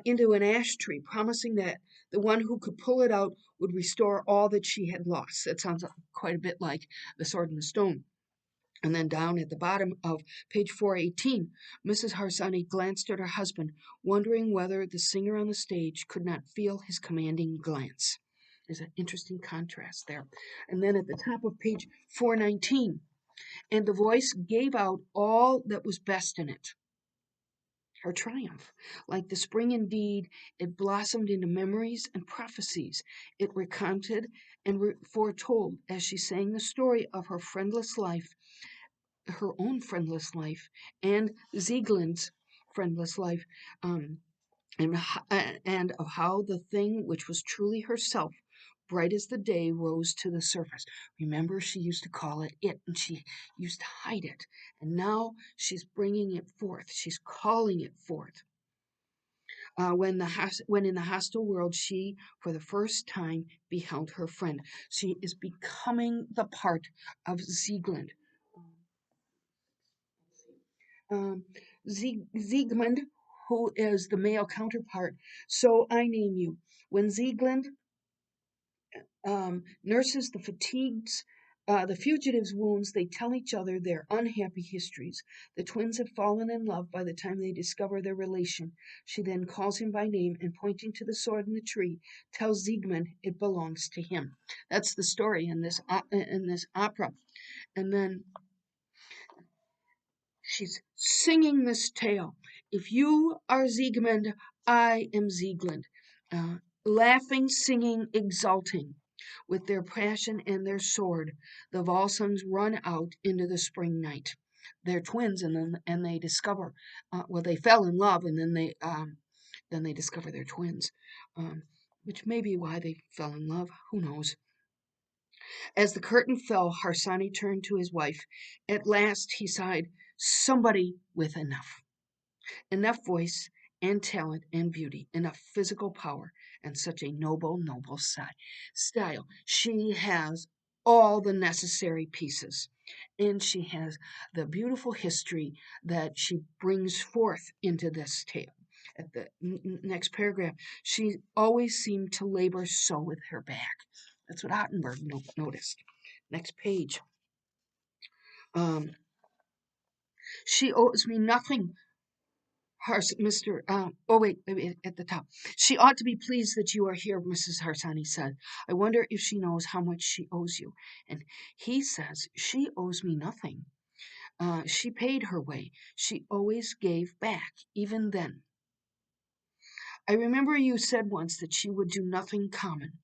into an ash tree, promising that the one who could pull it out would restore all that she had lost. That sounds quite a bit like the sword and the stone. And then down at the bottom of page 418, Mrs. Harsanyi glanced at her husband, wondering whether the singer on the stage could not feel his commanding glance. There's an interesting contrast there. And then at the top of page 419, and the voice gave out all that was best in it. Her triumph. Like the spring indeed, it blossomed into memories and prophecies. It recounted and foretold as she sang the story of her friendless life, her own friendless life, and Sieglinde's friendless life, and, and of how the thing which was truly herself, bright as the day, rose to the surface. Remember, she used to call it it, and she used to hide it. And now she's bringing it forth. She's calling it forth. When in the hostile world, she, for the first time, beheld her friend. She is becoming the part of Sieglinde. Siegmund, who is the male counterpart. So I name you. When Sieglinde nurses the fugitives' wounds, they tell each other their unhappy histories. The twins have fallen in love by the time they discover their relation. She then calls him by name and, pointing to the sword in the tree, tells Siegmund it belongs to him. That's the story in this opera. And then she's singing this tale. If you are Siegmund, I am Sieglinde. Uh, Laughing, singing, exulting. With their passion and their sword, the Volsungs run out into the spring night. They're twins, and they discover, they fell in love, and then they discover they're twins, which may be why they fell in love. Who knows? As the curtain fell, Harsanyi turned to his wife. At last, he sighed, somebody with enough voice and talent and beauty, enough physical power, and such a noble, noble style. She has all the necessary pieces, and she has the beautiful history that she brings forth into this tale. At the next paragraph, she always seemed to labor so with her back. That's what Ottenberg noticed. Next page. Um, she owes me nothing, Mr. Wait, at the top. She ought to be pleased that you are here, Mrs. Harsanyi said. I wonder if she knows how much she owes you. And he says, she owes me nothing. She paid her way. She always gave back, even then. I remember you said once that she would do nothing common.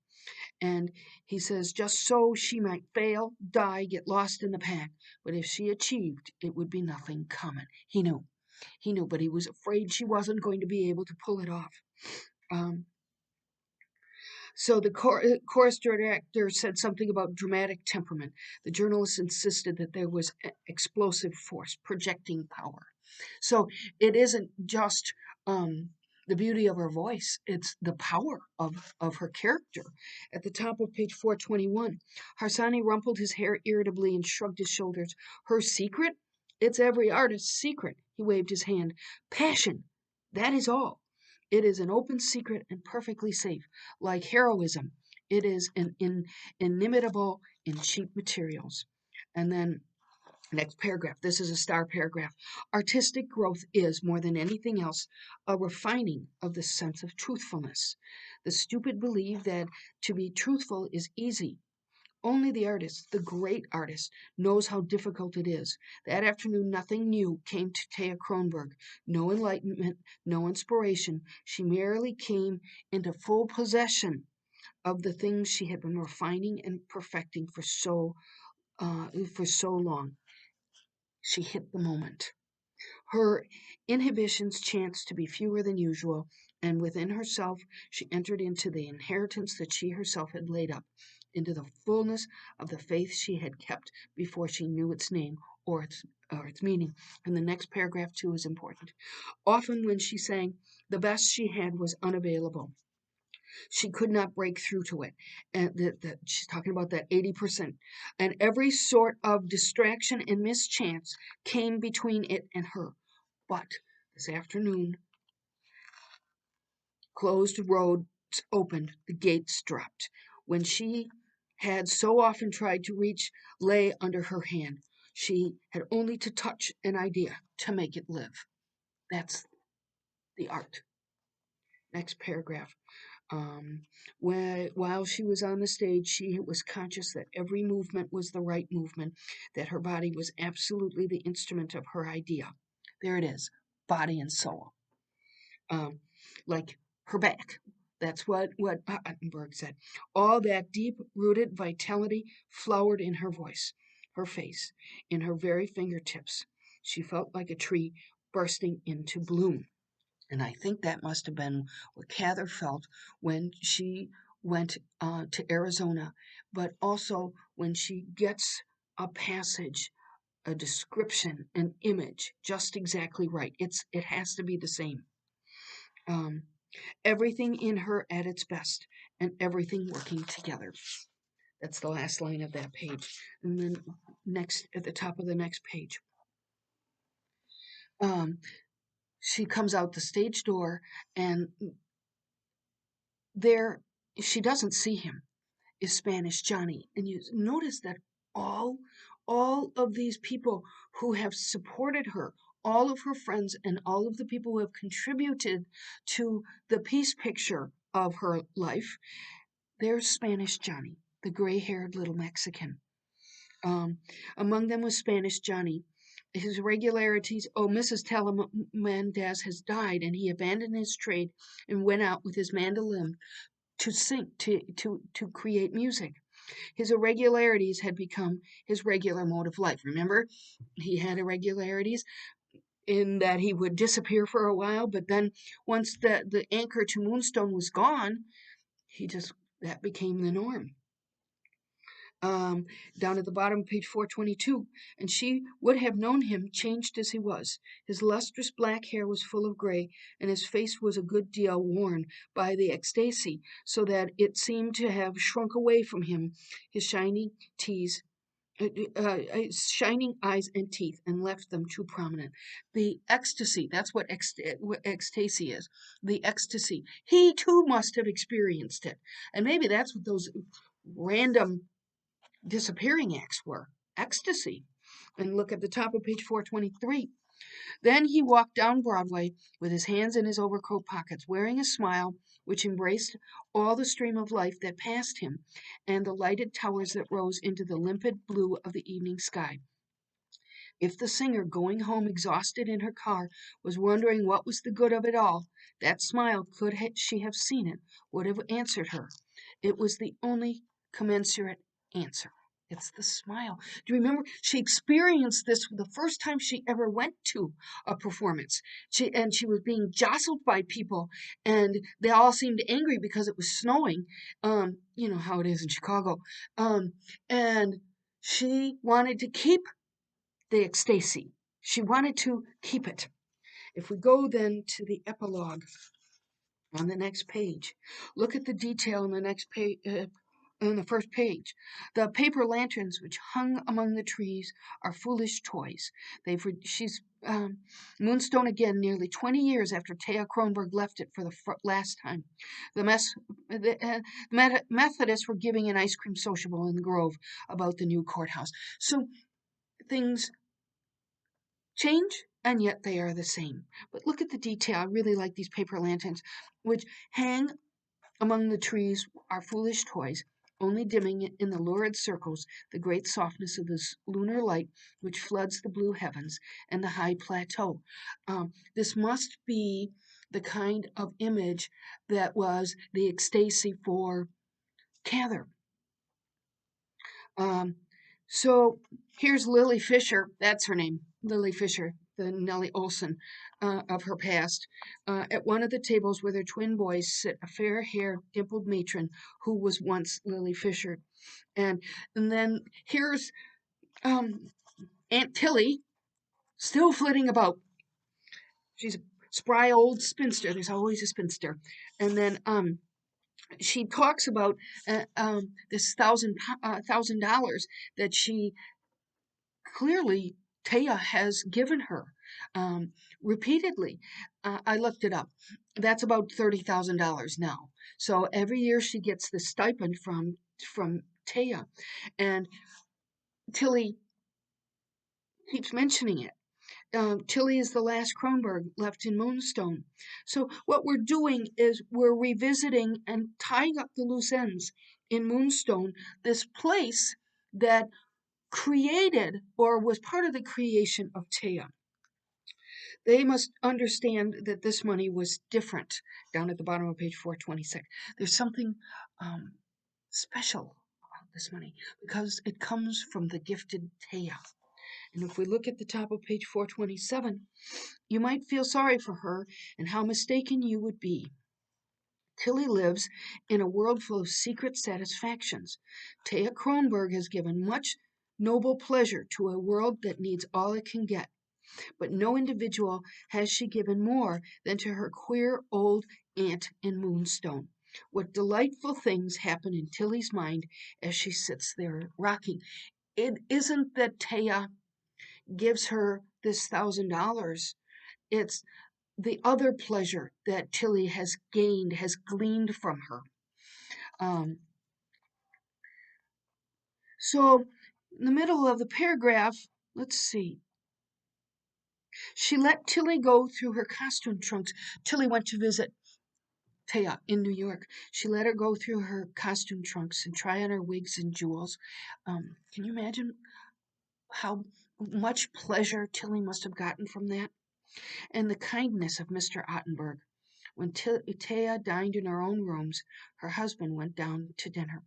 And he says, just so she might fail, die, get lost in the pack. But if she achieved, it would be nothing common. He knew. He knew, but he was afraid she wasn't going to be able to pull it off. Um, so the chorus director said something about dramatic temperament. The journalist insisted that there was explosive force, projecting power. So it isn't just the beauty of her voice, it's the power of her character. At the top of page 421, Harsani rumpled his hair irritably and shrugged his shoulders. Her secret? It's every artist's secret. He waved his hand. Passion. That is all. It is an open secret and perfectly safe. Like heroism, it is inimitable in cheap materials. And then next paragraph. This is a star paragraph. Artistic growth is, more than anything else, a refining of the sense of truthfulness. The stupid believe that to be truthful is easy. Only the artist, the great artist, knows how difficult it is. That afternoon, nothing new came to Thea Kronberg. No enlightenment, no inspiration. She merely came into full possession of the things she had been refining and perfecting for so long. She hit the moment. Her inhibitions chanced to be fewer than usual, and within herself she entered into the inheritance that she herself had laid up, into the fullness of the faith she had kept before she knew its name or its meaning. And the next paragraph, too, is important. Often when she sang, the best she had was unavailable. She could not break through to it. And she's talking about that 80%. And every sort of distraction and mischance came between it and her. But this afternoon, closed roads opened, the gates dropped. When she had so often tried to reach lay under her hand. She had only to touch an idea to make it live. That's the art. Next paragraph. While she was on the stage, she was conscious that every movement was the right movement, that her body was absolutely the instrument of her idea. There it is, body and soul. Um, like her back. That's what Ottenberg said. All that deep-rooted vitality flowered in her voice, her face, in her very fingertips. She felt like a tree bursting into bloom. And I think that must have been what Cather felt when she went to Arizona, but also when she gets a passage, a description, an image just exactly right. It has to be the same. Um, Everything in her at its best, and everything working together. That's the last line of that page. And then next, at the top of the next page, um, she comes out the stage door, and there she doesn't see him, is Spanish Johnny. And you notice that all all of these people who have supported her, all of her friends and all of the people who have contributed to the peace picture of her life, there's Spanish Johnny, the gray-haired little Mexican. Among them was Spanish Johnny. His irregularities. Oh, Mrs. Telemandez has died, and he abandoned his trade and went out with his mandolin to sing, to create music. His irregularities had become his regular mode of life. Remember, he had irregularities in that he would disappear for a while, but then once the anchor to Moonstone was gone, he just that became the norm. um, Down at the bottom of page 422, and she would have known him changed as he was. His lustrous black hair was full of gray, and his face was a good deal worn by the ecstasy, so that it seemed to have shrunk away from him, his shining eyes and teeth, and left them too prominent. The ecstasy, that's what ecstasy is. The ecstasy. He too must have experienced it. And maybe that's what those random disappearing acts were ecstasy. And look at the top of page 423. Then he walked down Broadway with his hands in his overcoat pockets, wearing a smile which embraced all the stream of life that passed him and the lighted towers that rose into the limpid blue of the evening sky. If the singer, going home exhausted in her car, was wondering what was the good of it all, that smile, could she have seen it, would have answered her. It was the only commensurate answer. It's the smile. Do you remember she experienced this the first time she ever went to a performance? She was being jostled by people, and they all seemed angry because it was snowing. You know how it is in Chicago. And she wanted to keep the ecstasy. She wanted to keep it. If we go then to the epilogue on the next page, look at the detail in the next page. On the first page, the paper lanterns which hung among the trees are foolish toys. She's Moonstone again, nearly 20 years after Taya Kronberg left it for the last time. The Methodists were giving an ice cream sociable in the Grove about the new courthouse. So things change, and yet they are the same. But look at the detail. I really like these paper lanterns, which hang among the trees are foolish toys, only dimming in the lurid circles the great softness of this lunar light which floods the blue heavens and the high plateau. This must be the kind of image that was the ecstasy for Cather. Um, so here's Lily Fisher. That's her name, Lily Fisher, the Nellie Olson of her past. At one of the tables with her twin boys sit a fair-haired, dimpled matron who was once Lily Fisher. And then here's Aunt Tilly, still flitting about. She's a spry old spinster. There's always a spinster. And then she talks about this $1,000 that she clearly Taya has given her repeatedly. I looked it up. That's about $30,000 now. So every year she gets the stipend from Taya, and Tilly keeps mentioning it. Tilly is the last Kronberg left in Moonstone. So what we're doing is we're revisiting and tying up the loose ends in Moonstone, this place that created or was part of the creation of Taya. They must understand that this money was different. Down at the bottom of page 426, there's something special about this money because it comes from the gifted Taya. And if we look at the top of page 427, you might feel sorry for her and how mistaken you would be. Tilly lives in a world full of secret satisfactions. Taya Kronberg has given much noble pleasure to a world that needs all it can get. But no individual has she given more than to her queer old aunt in Moonstone. What delightful things happen in Tilly's mind as she sits there rocking. It isn't that Taya gives her this $1,000. It's the other pleasure that Tilly has gained, has gleaned from her. So, in the middle of the paragraph, let's see. She let Tilly go through her costume trunks. Tilly went to visit Taya in New York. She let her go through her costume trunks and try on her wigs and jewels. Can you imagine how much pleasure Tilly must have gotten from that? And the kindness of Mr. Ottenberg. When Taya dined in her own rooms, her husband went down to dinner.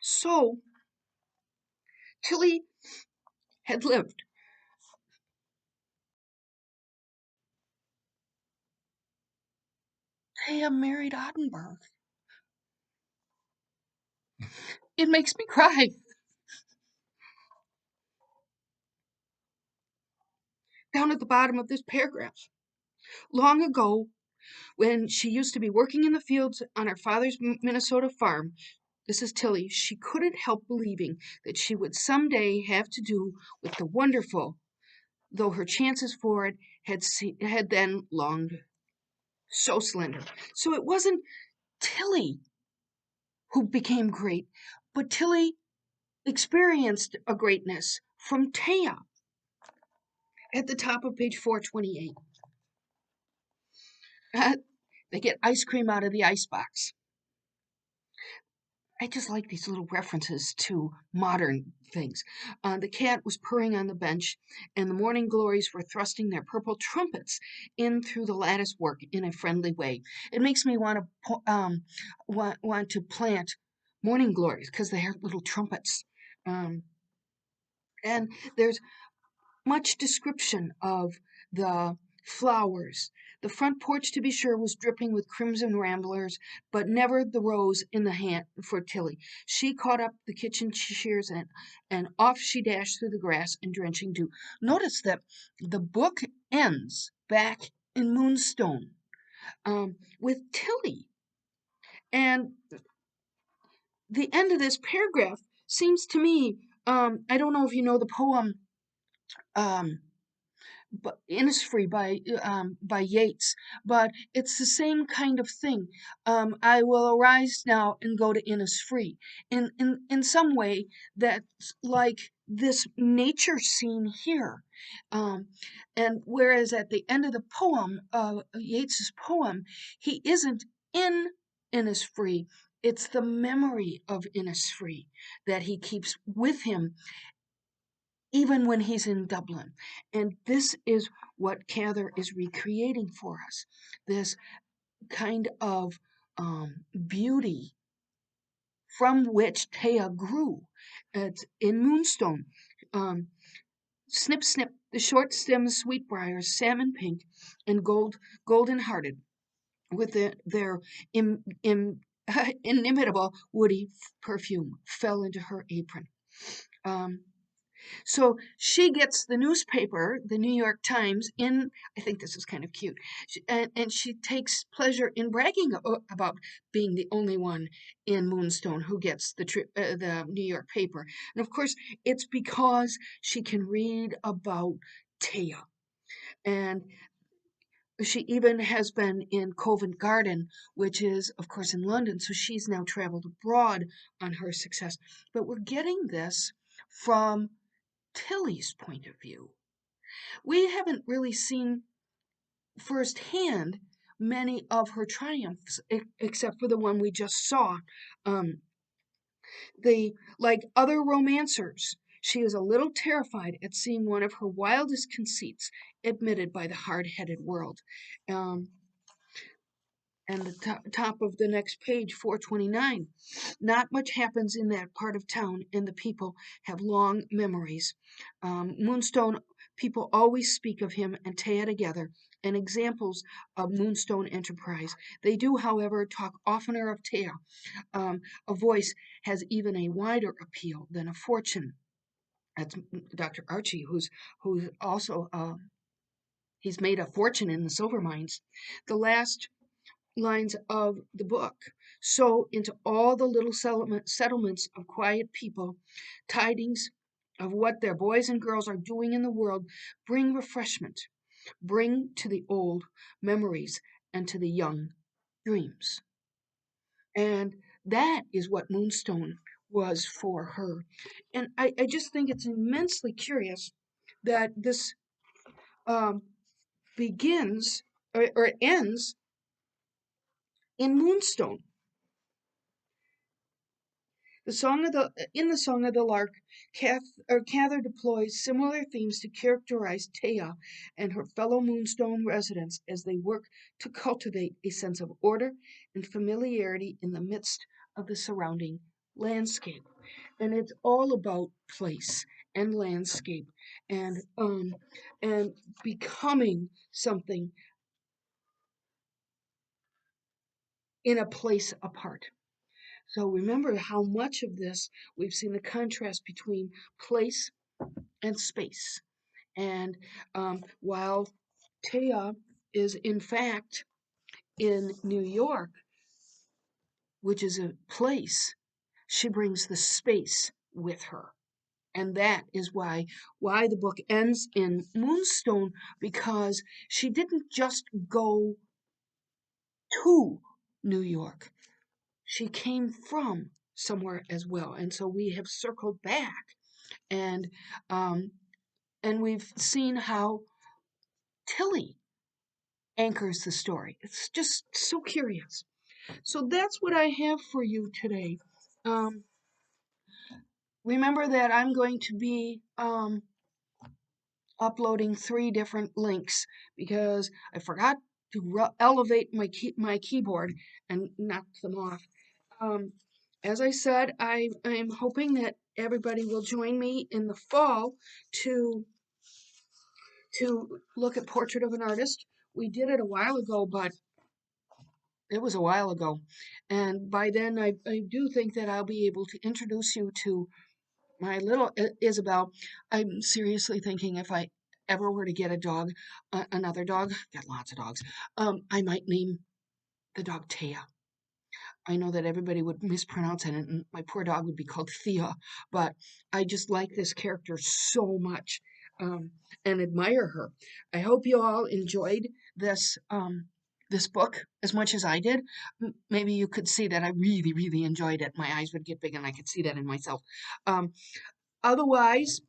So, Tilly had lived. Taya married Ottenberg. It makes me cry. Down at the bottom of this paragraph. Long ago, when she used to be working in the fields on her father's Minnesota farm, this is Tilly, she couldn't help believing that she would someday have to do with the wonderful, though her chances for it had then longed so slender. So it wasn't Tilly who became great, but Tilly experienced a greatness from Taya at the top of page 428. They get ice cream out of the icebox. I just like these little references to modern things. The cat was purring on the bench, and the morning glories were thrusting their purple trumpets in through the lattice work in a friendly way. It makes me want to plant morning glories because they have little trumpets. Um, and there's much description of the flowers. The front porch, to be sure, was dripping with crimson ramblers, but never the rose in the hand for Tilly. She caught up the kitchen shears and off she dashed through the grass and drenching dew. Notice that the book ends back in Moonstone with Tilly. And the end of this paragraph seems to me, I don't know if you know the poem um, but Innisfree by Yeats, but it's the same kind of thing. I will arise now and go to Innisfree. In some way, that's like this nature scene here. Um, and whereas at the end of the poem, Yeats's poem, he isn't in Innisfree. It's the memory of Innisfree that he keeps with him even when he's in Dublin. And this is what Cather is recreating for us, this kind of beauty from which Taya grew. It's in Moonstone. Um, snip, snip, the short stemmed sweetbriars, salmon pink and golden hearted, with their inimitable woody perfume, fell into her apron. Um, So she gets the newspaper, the New York Times, in, I think this is kind of cute, and she takes pleasure in bragging about being the only one in Moonstone who gets the New York paper. And of course, it's because she can read about Taya. And she even has been in Covent Garden, which is, of course, in London. So she's now traveled abroad on her success. But we're getting this from Tilly's point of view. We haven't really seen firsthand many of her triumphs, except for the one we just saw. Um, like other romancers, she is a little terrified at seeing one of her wildest conceits admitted by the hard-headed world. Um, and the top of the next page, 429. Not much happens in that part of town, and the people have long memories. Moonstone people always speak of him and Taya together, and examples of Moonstone enterprise. They do, however, talk oftener of Taya. A voice has even a wider appeal than a fortune. That's Dr. Archie, who's also he's made a fortune in the silver mines. The last lines of the book sow into all the little settlements of quiet people tidings of what their boys and girls are doing in the world. Bring refreshment, bring to the old memories, and to the young dreams. And that is what Moonstone was for her. And I just think it's immensely curious that this um, begins or ends in Moonstone. In the Song of the Lark, Cather deploys similar themes to characterize Taya and her fellow Moonstone residents as they work to cultivate a sense of order and familiarity in the midst of the surrounding landscape. And it's all about place and landscape and becoming something in a place apart. So remember how much of this we've seen the contrast between place and space. And while Taya is in fact in New York, which is a place, she brings the space with her. And that is why the book ends in Moonstone, because she didn't just go to New York. She came from somewhere as well. And so we have circled back and um, and we've seen how Tilly anchors the story. It's just so curious. So that's what I have for you today. Um, remember that I'm going to be uploading 3 different links because I forgot to elevate my keyboard and knocked them off. Um, as I said, I'm hoping that everybody will join me in the fall to look at Portrait of an Artist. We did it a while ago, but it was a while ago. And by then, I do think that I'll be able to introduce you to my little Isabel. I'm seriously thinking if I ever were to get a dog, another dog, got lots of dogs, I might name the dog Taya. I know that everybody would mispronounce it, and my poor dog would be called Thea, but I just like this character so much um, and admire her. I hope you all enjoyed this book as much as I did. Maybe you could see that I really, really enjoyed it. My eyes would get big, and I could see that in myself. Um, otherwise,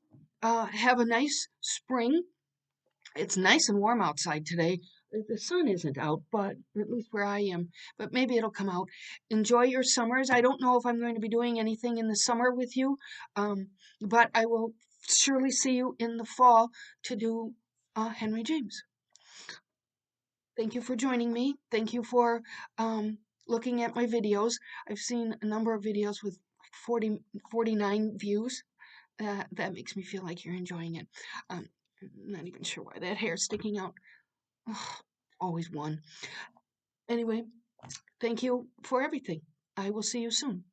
have a nice spring. It's nice and warm outside today. The sun isn't out, but at least where I am, but maybe it'll come out. Enjoy your summers. I don't know if I'm going to be doing anything in the summer with you, but I will surely see you in the fall to do Henry James. Thank you for joining me. Thank you for looking at my videos. I've seen a number of videos with 49 views. That makes me feel like you're enjoying it. I'm not even sure why that hair's sticking out. Ugh, always one. Anyway, thank you for everything. I will see you soon.